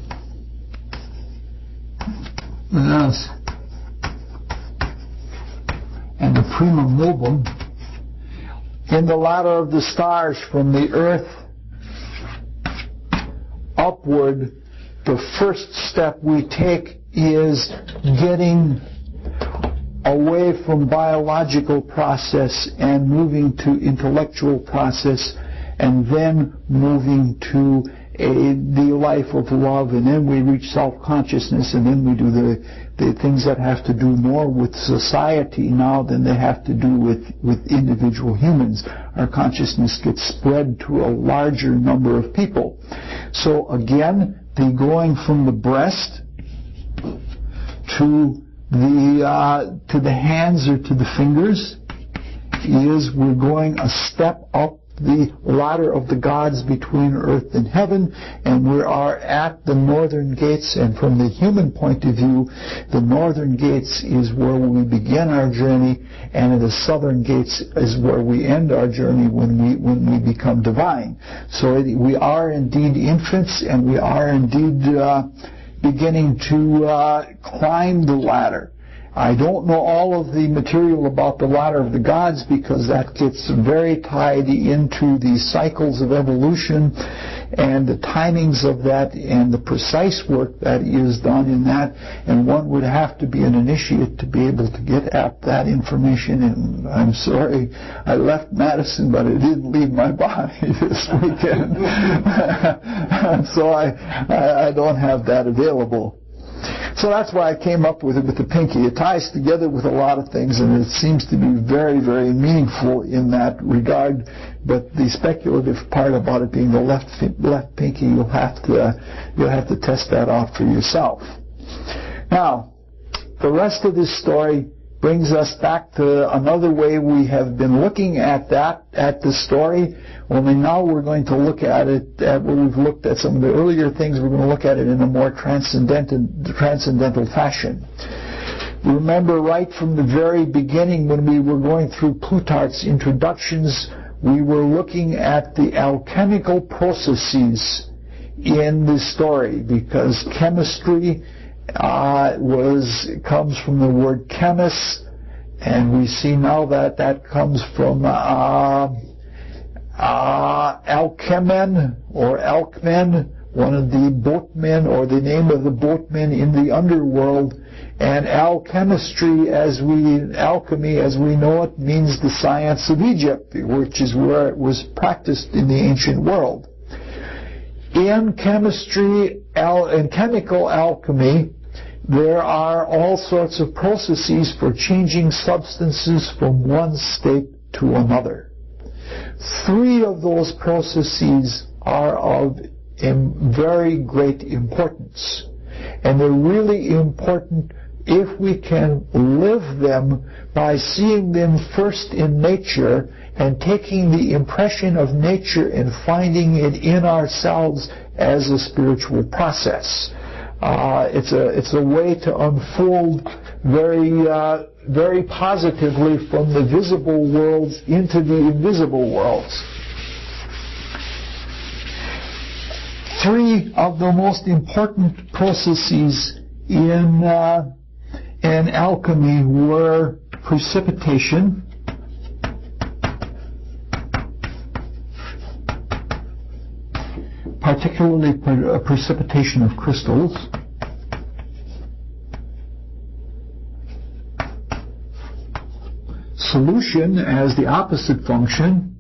and the prima mobile. In the ladder of the stars, from the Earth upward, the first step we take is getting away from biological process and moving to intellectual process, and then moving to the life of love, and then we reach self-consciousness, and then we do the things that have to do more with society now than they have to do with individual humans. Our consciousness gets spread to a larger number of people. So again, the going from the breast to the hands or to the fingers is we're going a step up the ladder of the gods between earth and heaven, and we are at the northern gates. And from the human point of view, the northern gates is where we begin our journey, and the southern gates is where we end our journey when we become divine. So we are indeed infants, and we are indeed beginning to climb the ladder. I don't know all of the material about the ladder of the gods, because that gets very tied into the cycles of evolution and the timings of that and the precise work that is done in that, and one would have to be an initiate to be able to get at that information. And I'm sorry I left Madison, but it didn't leave my body this weekend. So I don't have that available. So that's why I came up with it with the pinky. It ties together with a lot of things, and it seems to be very, very meaningful in that regard. But the speculative part about it being the left pinky, you'll have to test that out for yourself. Now, the rest of this story brings us back to another way we have been looking at the story. Only now we're going to look at it where we've looked at some of the earlier things. We're going to look at it in a more transcendental fashion. Remember, right from the very beginning, when we were going through Plutarch's introductions, we were looking at the alchemical processes in the story, because chemistry comes from the word chemis, and we see now that comes from alchemen or alchmen, one of the boatmen, or the name of the boatmen in the underworld. And alchemy as we know it means the science of Egypt, which is where it was practiced in the ancient world. In chemistry and chemical alchemy, there are all sorts of processes for changing substances from one state to another. 3 of those processes are of very great importance. And they're really important if we can live them by seeing them first in nature and taking the impression of nature and finding it in ourselves as a spiritual process. It's a way to unfold very positively from the visible worlds into the invisible worlds. 3 of the most important processes in alchemy were precipitation, particularly precipitation of crystals, solution as the opposite function,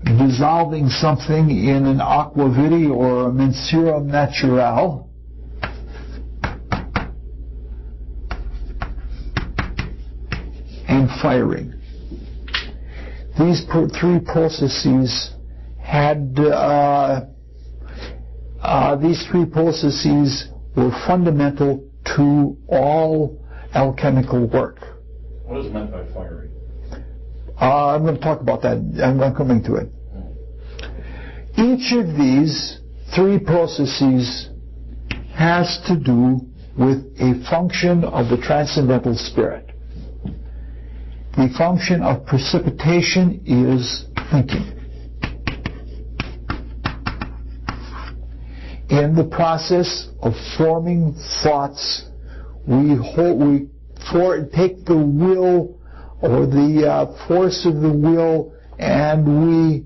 dissolving something in an aquavit or a mensurum naturale, and firing. These 3 processes were fundamental to all alchemical work. What is meant by firing? I'm going to talk about that. I'm coming to it. Each of these 3 processes has to do with a function of the transcendental spirit. The function of precipitation is thinking. In the process of forming thoughts, we take the will or the force of the will and we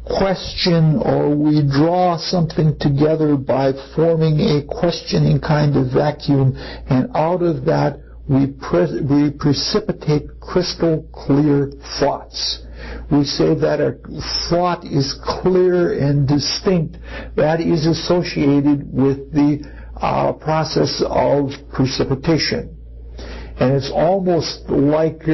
question or we draw something together by forming a questioning kind of vacuum, and out of that we precipitate crystal clear thoughts. We say that a thought is clear and distinct. That is associated with the process of precipitation. And it's almost like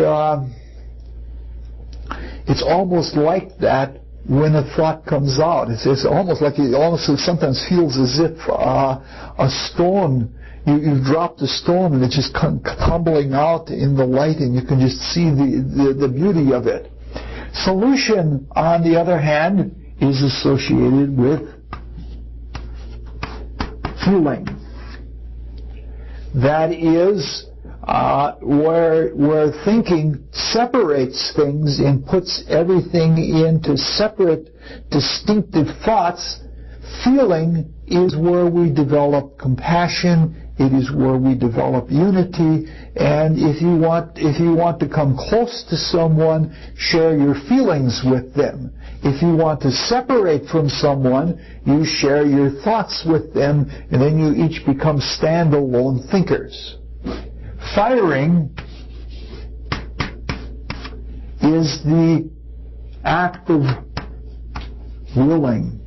that when a thought comes out. It's almost like it almost sometimes feels as if a stone, you've dropped a stone and it's just tumbling out in the light, and you can just see the beauty of it. Solution, on the other hand, is associated with feeling. That is where thinking separates things and puts everything into separate, distinctive thoughts. Feeling is where we develop compassion. It is where we develop unity. And if you want to come close to someone, share your feelings with them. If you want to separate from someone, you share your thoughts with them, and then you each become standalone thinkers. Firing is the act of willing.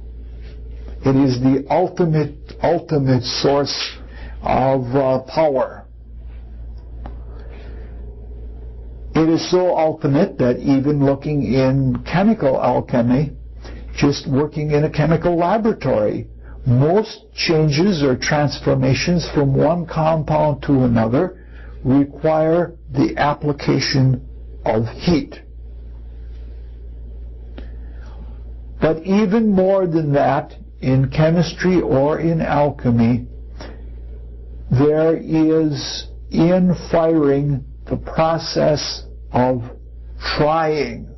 It is the ultimate source of power. It is so ultimate that even looking in chemical alchemy, just working in a chemical laboratory, most changes or transformations from one compound to another require the application of heat. But even more than that, in chemistry or in alchemy, there is in firing the process of trying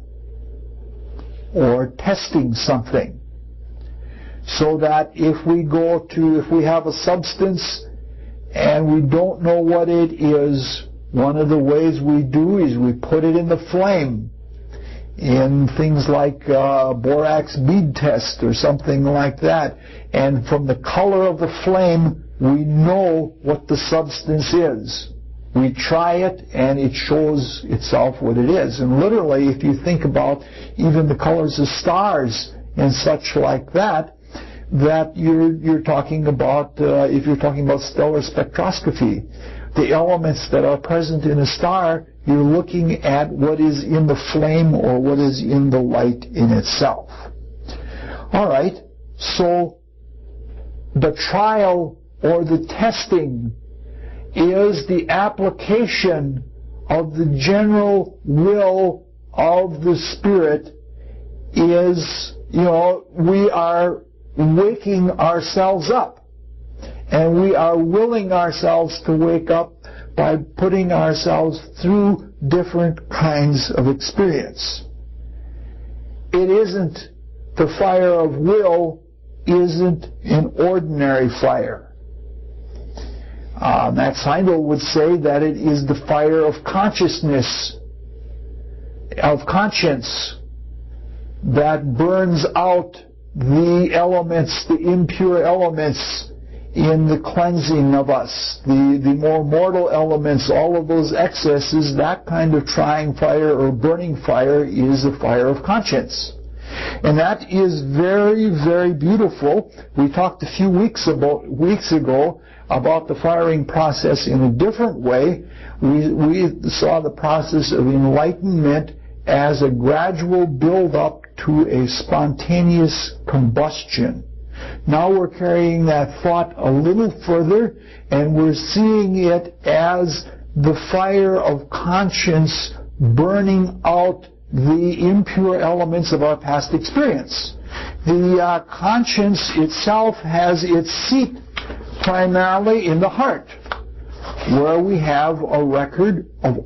or testing something. So that if we have a substance and we don't know what it is, one of the ways we do is we put it in the flame in things like borax bead test or something like that. And from the color of the flame, we know what the substance is. We try it and it shows itself what it is. And literally, if you think about even the colors of stars and such like that, that you're talking about, if you're talking about stellar spectroscopy, the elements that are present in a star, you're looking at what is in the flame or what is in the light in itself. All right, so the trial or the testing is the application of the general will of the Spirit. Is, we are waking ourselves up, and we are willing ourselves to wake up by putting ourselves through different kinds of experience. It isn't, the fire of will isn't an ordinary fire. Max Heindel would say that it is the fire of consciousness, of conscience, that burns out the elements, the impure elements in the cleansing of us, the more mortal elements, all of those excesses. That kind of trying fire or burning fire is a fire of conscience. And that is very, very beautiful. We talked a few weeks ago about the firing process in a different way. We saw the process of enlightenment as a gradual build-up to a spontaneous combustion. Now we're carrying that thought a little further, and we're seeing it as the fire of conscience burning out the impure elements of our past experience. The conscience itself has its seat primarily in the heart, where we have a record of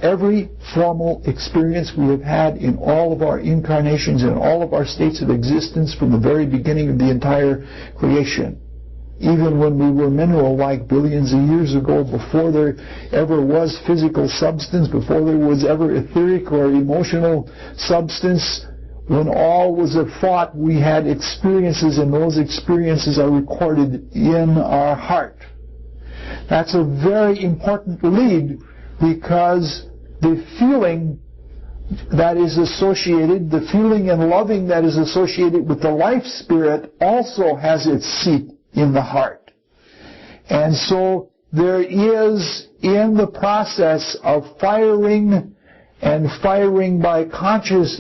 every formal experience we have had in all of our incarnations, in all of our states of existence from the very beginning of the entire creation. Even when we were mineral-like billions of years ago, before there ever was physical substance, before there was ever etheric or emotional substance, when all was a thought, we had experiences, and those experiences are recorded in our heart. That's a very important lead, because the feeling that is associated, the feeling and loving that is associated with the life spirit also has its seat in the heart. And so there is, in the process of firing and firing by conscience,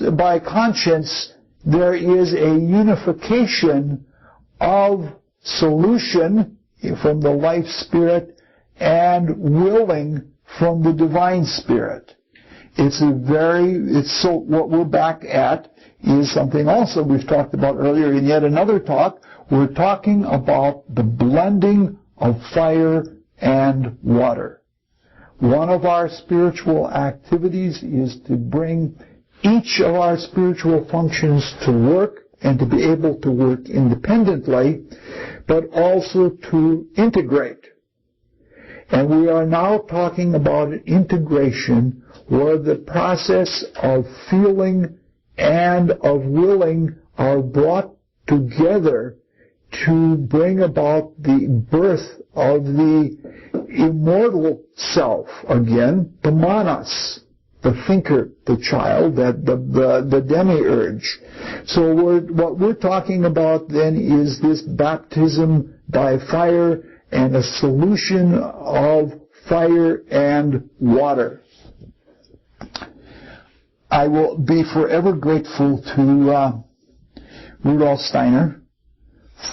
there is a unification of solution from the life spirit and willing from the divine spirit. So what we're back at is something also we've talked about earlier in yet another talk. We're talking about the blending of fire and water. One of our spiritual activities is to bring each of our spiritual functions to work, and to be able to work independently, but also to integrate. And we are now talking about an integration where the process of feeling and of willing are brought together to bring about the birth of the immortal self again, the manas, the thinker, the child, the demiurge. So what we're talking about then is this baptism by fire and a solution of fire and water. I will be forever grateful to Rudolf Steiner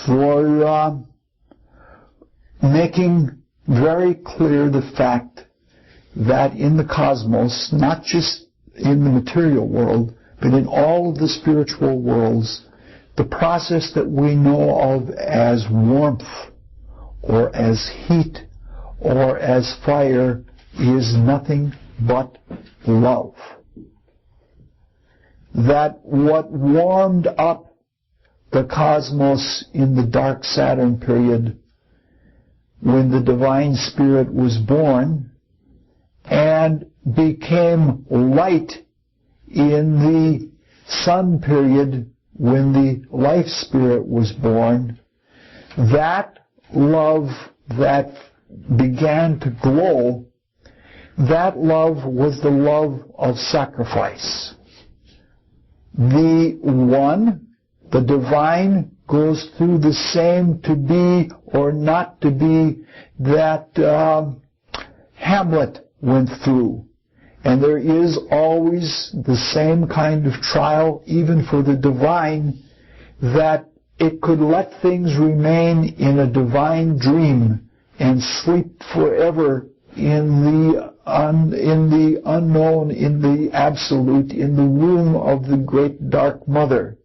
for making very clear the fact that in the cosmos, not just in the material world, but in all of the spiritual worlds, the process that we know of as warmth or as heat or as fire is nothing but love. That what warmed up the cosmos in the dark Saturn period, when the divine spirit was born, and became light in the sun period when the life spirit was born, that love that began to glow, that love was the love of sacrifice. The one The divine goes through the same to be or not to be that Hamlet went through. And there is always the same kind of trial, even for the divine, that it could let things remain in a divine dream and sleep forever in the unknown, in the absolute, in the womb of the great dark mother.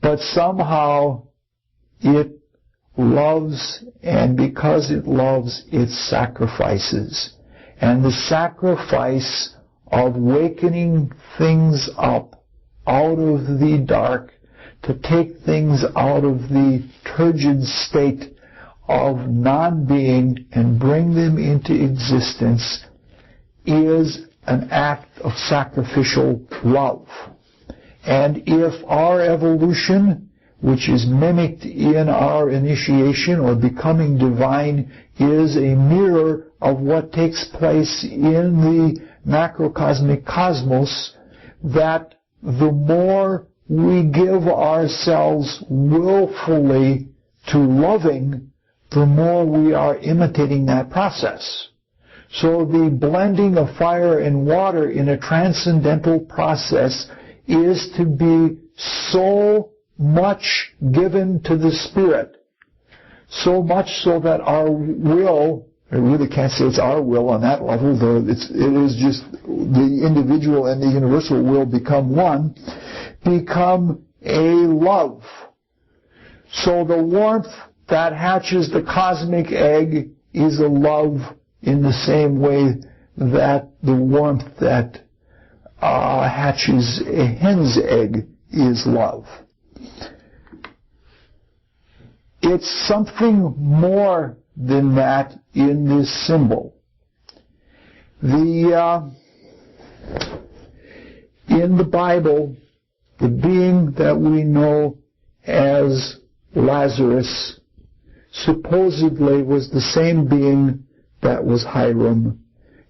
But somehow it loves, and because it loves, it sacrifices. And the sacrifice of wakening things up out of the dark, to take things out of the turgid state of non-being and bring them into existence, is an act of sacrificial love. And if our evolution, which is mimicked in our initiation or becoming divine, is a mirror of what takes place in the macrocosmic cosmos, that the more we give ourselves willfully to loving, the more we are imitating that process. So the blending of fire and water in a transcendental process is to be so much given to the Spirit, so much so that our will, I really can't say it's our will on that level, though it is just the individual and the universal will become one, become a love. So the warmth that hatches the cosmic egg is a love in the same way that the warmth that hatches a hen's egg is love. It's something more than that in this symbol. In the Bible, the being that we know as Lazarus supposedly was the same being that was Hiram,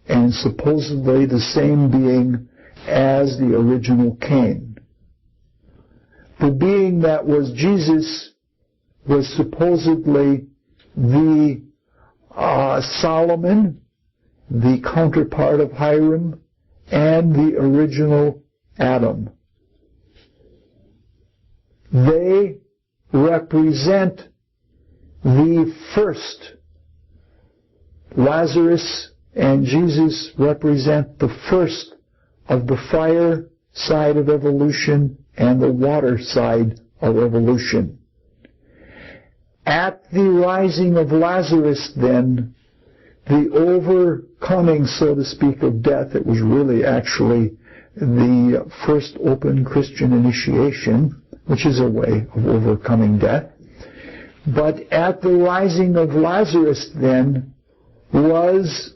and supposedly the same being as the original Cain. The being that was Jesus was supposedly the Solomon, the counterpart of Hiram, and the original Adam. They represent the first. Lazarus and Jesus represent the first of the fire side of evolution and the water side of evolution. At the rising of Lazarus, then, the overcoming, so to speak, of death, it was really actually the first open Christian initiation, which is a way of overcoming death. But at the rising of Lazarus, then, was,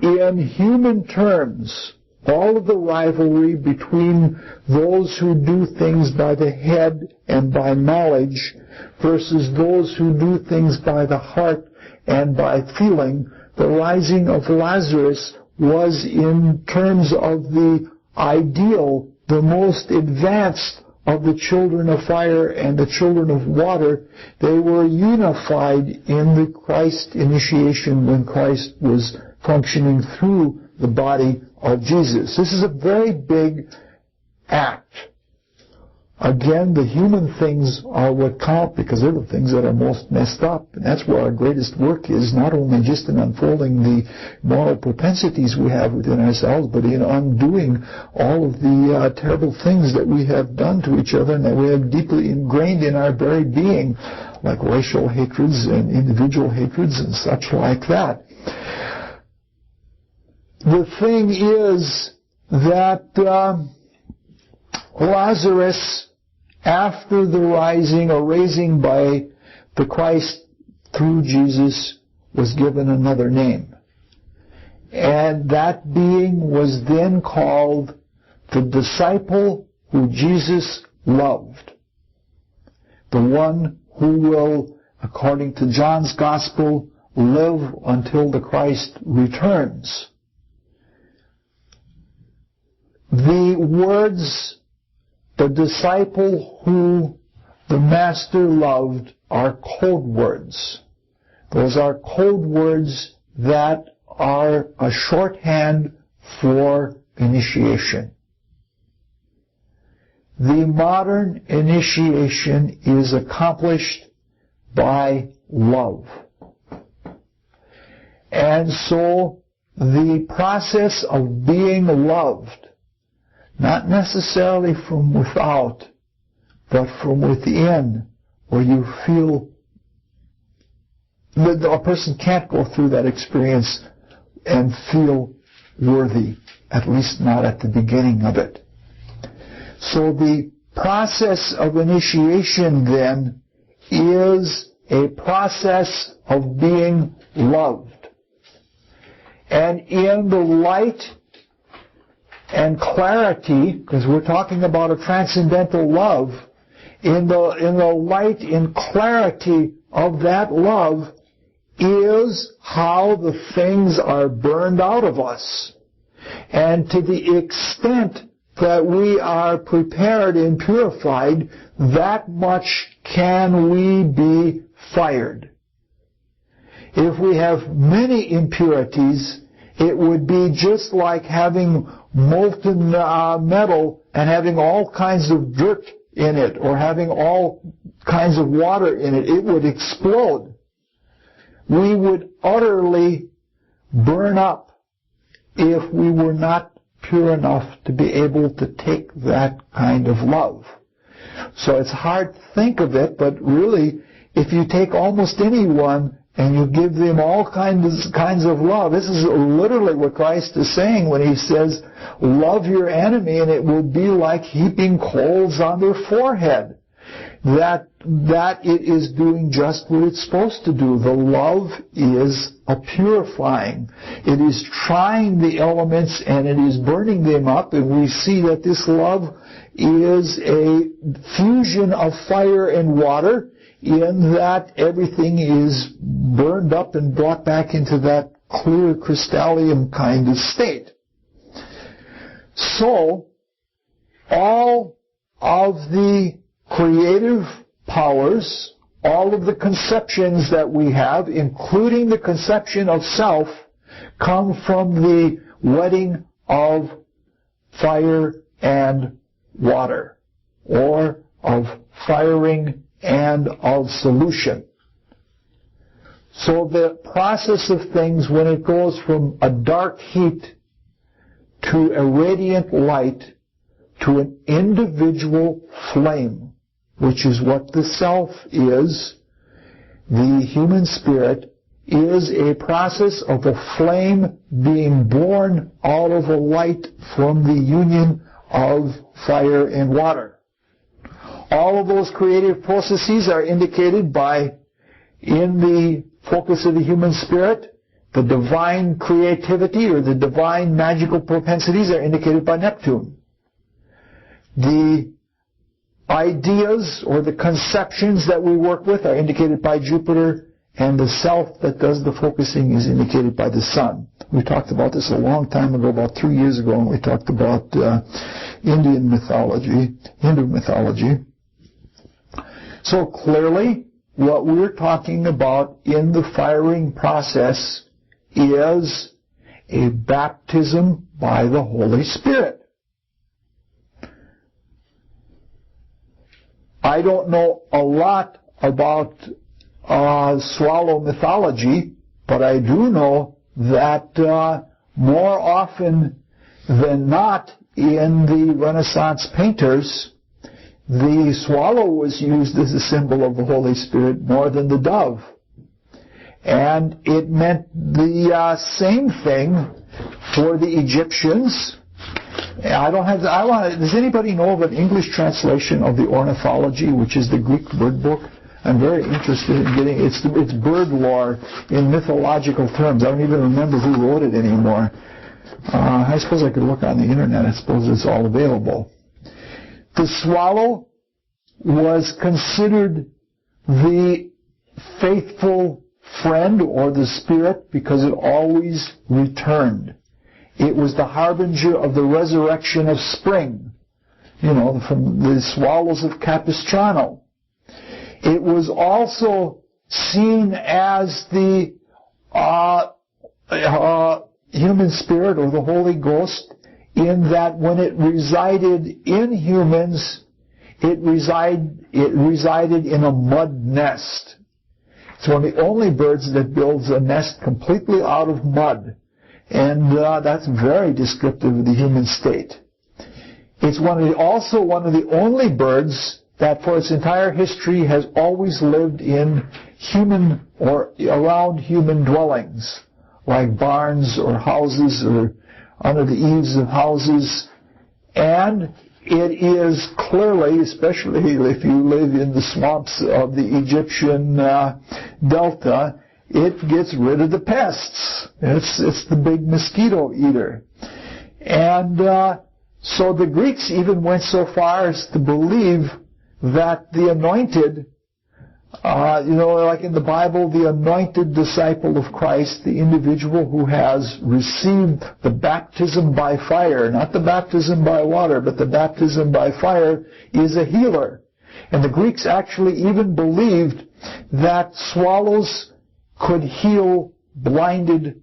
in human terms, all of the rivalry between those who do things by the head and by knowledge versus those who do things by the heart and by feeling. The rising of Lazarus was, in terms of the ideal, the most advanced of the children of fire and the children of water. They were unified in the Christ initiation when Christ was functioning through the body of Jesus. This is a very big act. Again, the human things are what count because they're the things that are most messed up. And that's where our greatest work is, not only just in unfolding the moral propensities we have within ourselves, but in undoing all of the terrible things that we have done to each other and that we have deeply ingrained in our very being, like racial hatreds and individual hatreds and such like that. The thing is that Lazarus, after the rising or raising by the Christ through Jesus, was given another name. And that being was then called the disciple who Jesus loved. The one who will, according to John's Gospel, live until the Christ returns. The words, the disciple who the Master loved are code words. Those are code words that are a shorthand for initiation. The modern initiation is accomplished by love. And so the process of being loved, not necessarily from without, but from within, where you feel that a person can't go through that experience and feel worthy, at least not at the beginning of it. So the process of initiation then is a process of being loved. And in the light and clarity, because we're talking about a transcendental love, in the light and clarity of that love is how the things are burned out of us. And to the extent that we are prepared and purified, that much can we be fired. If we have many impurities, it would be just like having molten metal and having all kinds of dirt in it, or having all kinds of water in it. It would explode. We would utterly burn up if we were not pure enough to be able to take that kind of love. So it's hard to think of it, but really, if you take almost anyone and you give them all kinds of love, this is literally what Christ is saying when he says, love your enemy, and it will be like heaping coals on their forehead. That it is doing just what it's supposed to do. The love is a purifying. It is trying the elements and it is burning them up, and we see that this love is a fusion of fire and water, in that everything is burned up and brought back into that clear crystalline kind of state. So, all of the creative powers, all of the conceptions that we have, including the conception of self, come from the wedding of fire and water, or of firing and of solution. So the process of things, when it goes from a dark heat to a radiant light to an individual flame, which is what the self is, the human spirit is a process of a flame being born out of a light from the union of fire and water. All of those creative processes are indicated by, in the focus of the human spirit, the divine creativity or the divine magical propensities are indicated by Neptune. The ideas or the conceptions that we work with are indicated by Jupiter, and the self that does the focusing is indicated by the Sun. We talked about this a long time ago, about 3 years ago, when we talked about Indian mythology, Hindu mythology. So clearly, what we're talking about in the firing process is a baptism by the Holy Spirit. I don't know a lot about swallow mythology, but I do know that more often than not in the Renaissance painters, the swallow was used as a symbol of the Holy Spirit more than the dove. And it meant the same thing for the Egyptians. Does anybody know of an English translation of the Ornithology, which is the Greek bird book? I'm very interested in getting it's bird lore in mythological terms. I don't even remember who wrote it anymore. I suppose I could look on the internet. I suppose it's all available. The swallow was considered the faithful friend or the spirit because it always returned. It was the harbinger of the resurrection of spring, from the swallows of Capistrano. It was also seen as the human spirit or the Holy Ghost, in that when it resided in humans, it resided in a mud nest. It's one of the only birds that builds a nest completely out of mud. And that's very descriptive of the human state. It's also one of the only birds that for its entire history has always lived in human or around human dwellings, like barns or houses or under the eaves of houses. And it is clearly, especially if you live in the swamps of the Egyptian delta, it gets rid of the pests. It's the big mosquito eater. And so the Greeks even went so far as to believe that the anointed, like in the Bible, the anointed disciple of Christ, the individual who has received the baptism by fire, not the baptism by water, but the baptism by fire, is a healer. And the Greeks actually even believed that swallows could heal blinded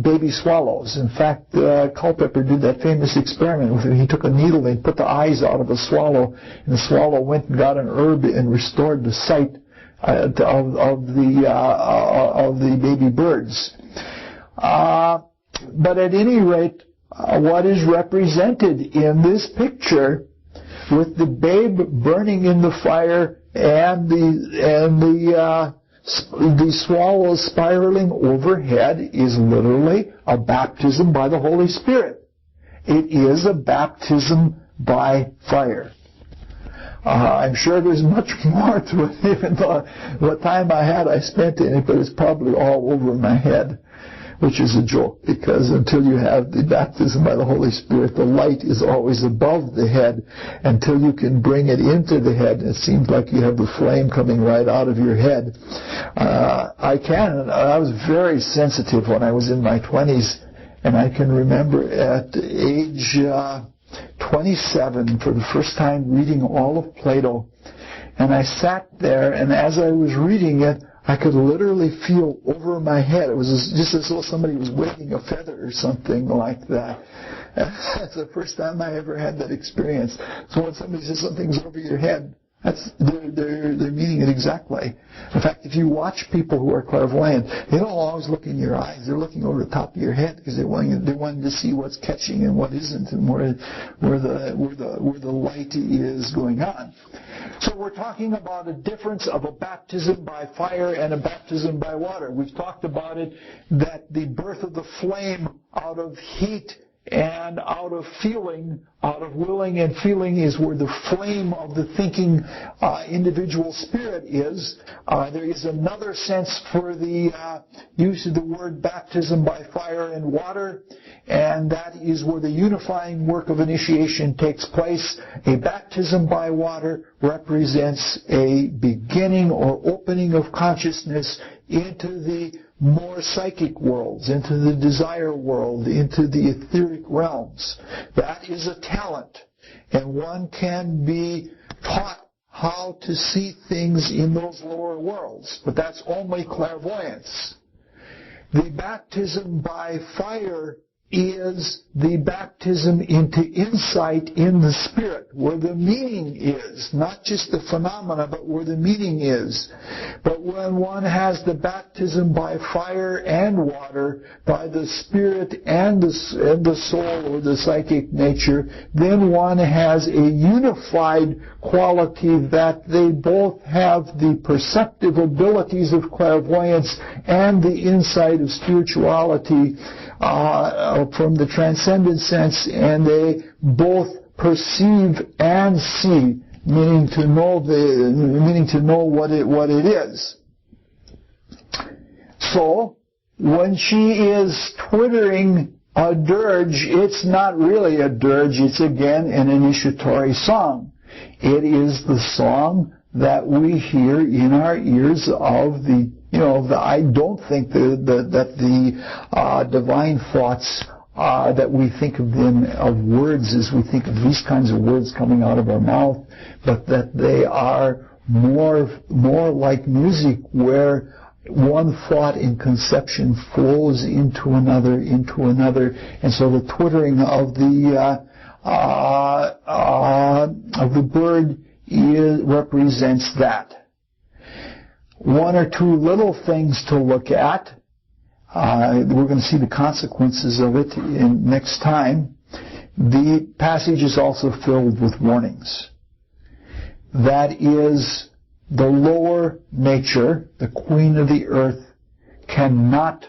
baby swallows. In fact, Culpeper did that famous experiment with it. He took a needle and put the eyes out of a swallow, and the swallow went and got an herb and restored the sight of the baby birds. But at any rate, what is represented in this picture, with the babe burning in the fire and the swallows spiraling overhead, is literally a baptism by the Holy Spirit. It is a baptism by fire. I'm sure there's much more to it, even though what time I spent in it, but it's probably all over my head, which is a joke, because until you have the baptism by the Holy Spirit, the light is always above the head. Until you can bring it into the head, it seems like you have the flame coming right out of your head. I was very sensitive when I was in my 20s, and I can remember at age 27 for the first time reading all of Plato, and I sat there, and as I was reading it, I could literally feel over my head. It was just as though somebody was waving a feather or something like that. That's the first time I ever had that experience. So when somebody says something's over your head, they're meaning it exactly. In fact, if you watch people who are clairvoyant, they don't always look in your eyes. They're looking over the top of your head because they're wanting to see what's catching and what isn't, and where the light is going on. So we're talking about a difference of a baptism by fire and a baptism by water. We've talked about it, that the birth of the flame out of heat and out of feeling, out of willing and feeling, is where the flame of the thinking individual spirit is. There is another sense for the use of the word baptism by fire and water, and that is where the unifying work of initiation takes place. A baptism by water represents a beginning or opening of consciousness into the more psychic worlds, into the desire world, into the etheric realms. That is a talent, and one can be taught how to see things in those lower worlds, but that's only clairvoyance. The baptism by fire is the baptism into insight in the spirit, where the meaning is, not just the phenomena, but where the meaning is. But when one has the baptism by fire and water, by the spirit and the soul or the psychic nature, then one has a unified quality that they both have the perceptive abilities of clairvoyance and the insight of spirituality from the transcendent sense, and they both perceive and see, meaning to know what it is. So when she is twittering a dirge, it's not really a dirge, it's again an initiatory song. It is the song that we hear in our ears of the I don't think that the divine thoughts that we think of them of words as we think of these kinds of words coming out of our mouth, but that they are more like music, where one thought and conception flows into another, and so the twittering of the bird represents that. One or two little things to look at. We're going to see the consequences of it next time. The passage is also filled with warnings. That is, the lower nature, the queen of the earth, cannot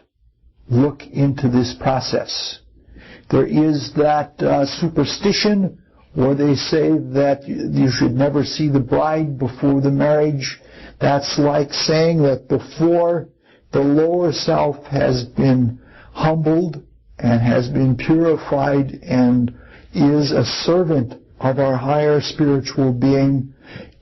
look into this process. There is that superstition where they say that you should never see the bride before the marriage. That's like saying that before the lower self has been humbled and has been purified and is a servant of our higher spiritual being,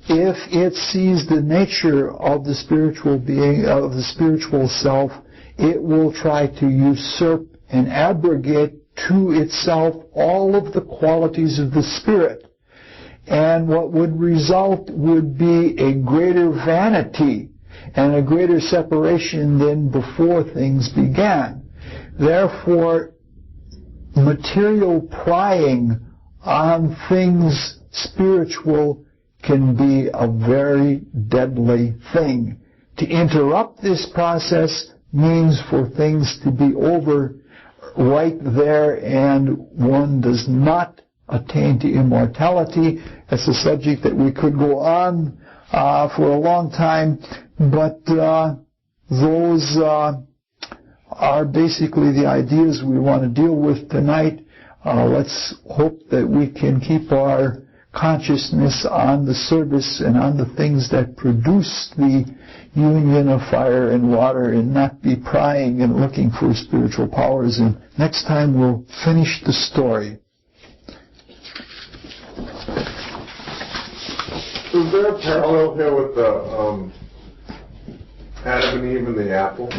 if it sees the nature of the spiritual being, of the spiritual self, it will try to usurp and abrogate to itself all of the qualities of the spirit. And what would result would be a greater vanity and a greater separation than before things began. Therefore, material prying on things spiritual can be a very deadly thing. To interrupt this process means for things to be over right there, and one does not attain to immortality. That's a subject that we could go on for a long time, but those are basically the ideas we want to deal with tonight. Let's hope that we can keep our consciousness on the service and on the things that produce the union of fire and water, and not be prying and looking for spiritual powers. And next time we'll finish the story. Is there a parallel here with the Adam and Eve and the apple?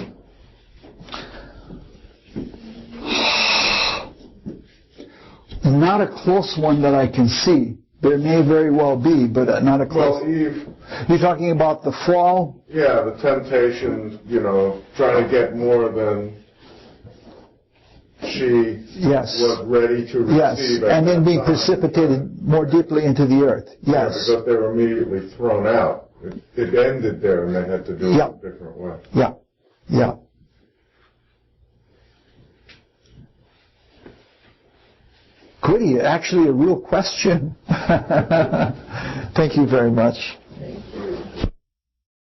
Not a close one that I can see. There may very well be, but not a close. Well, Eve. You're talking about the fall? Yeah, the temptation, trying to get more than she was ready to receive. Yes, and then being precipitated more deeply into the earth. Yes. Yeah, because they were immediately thrown out. It ended there, and they had to do it a different way. Yeah. Goody, actually a real question. Thank you very much.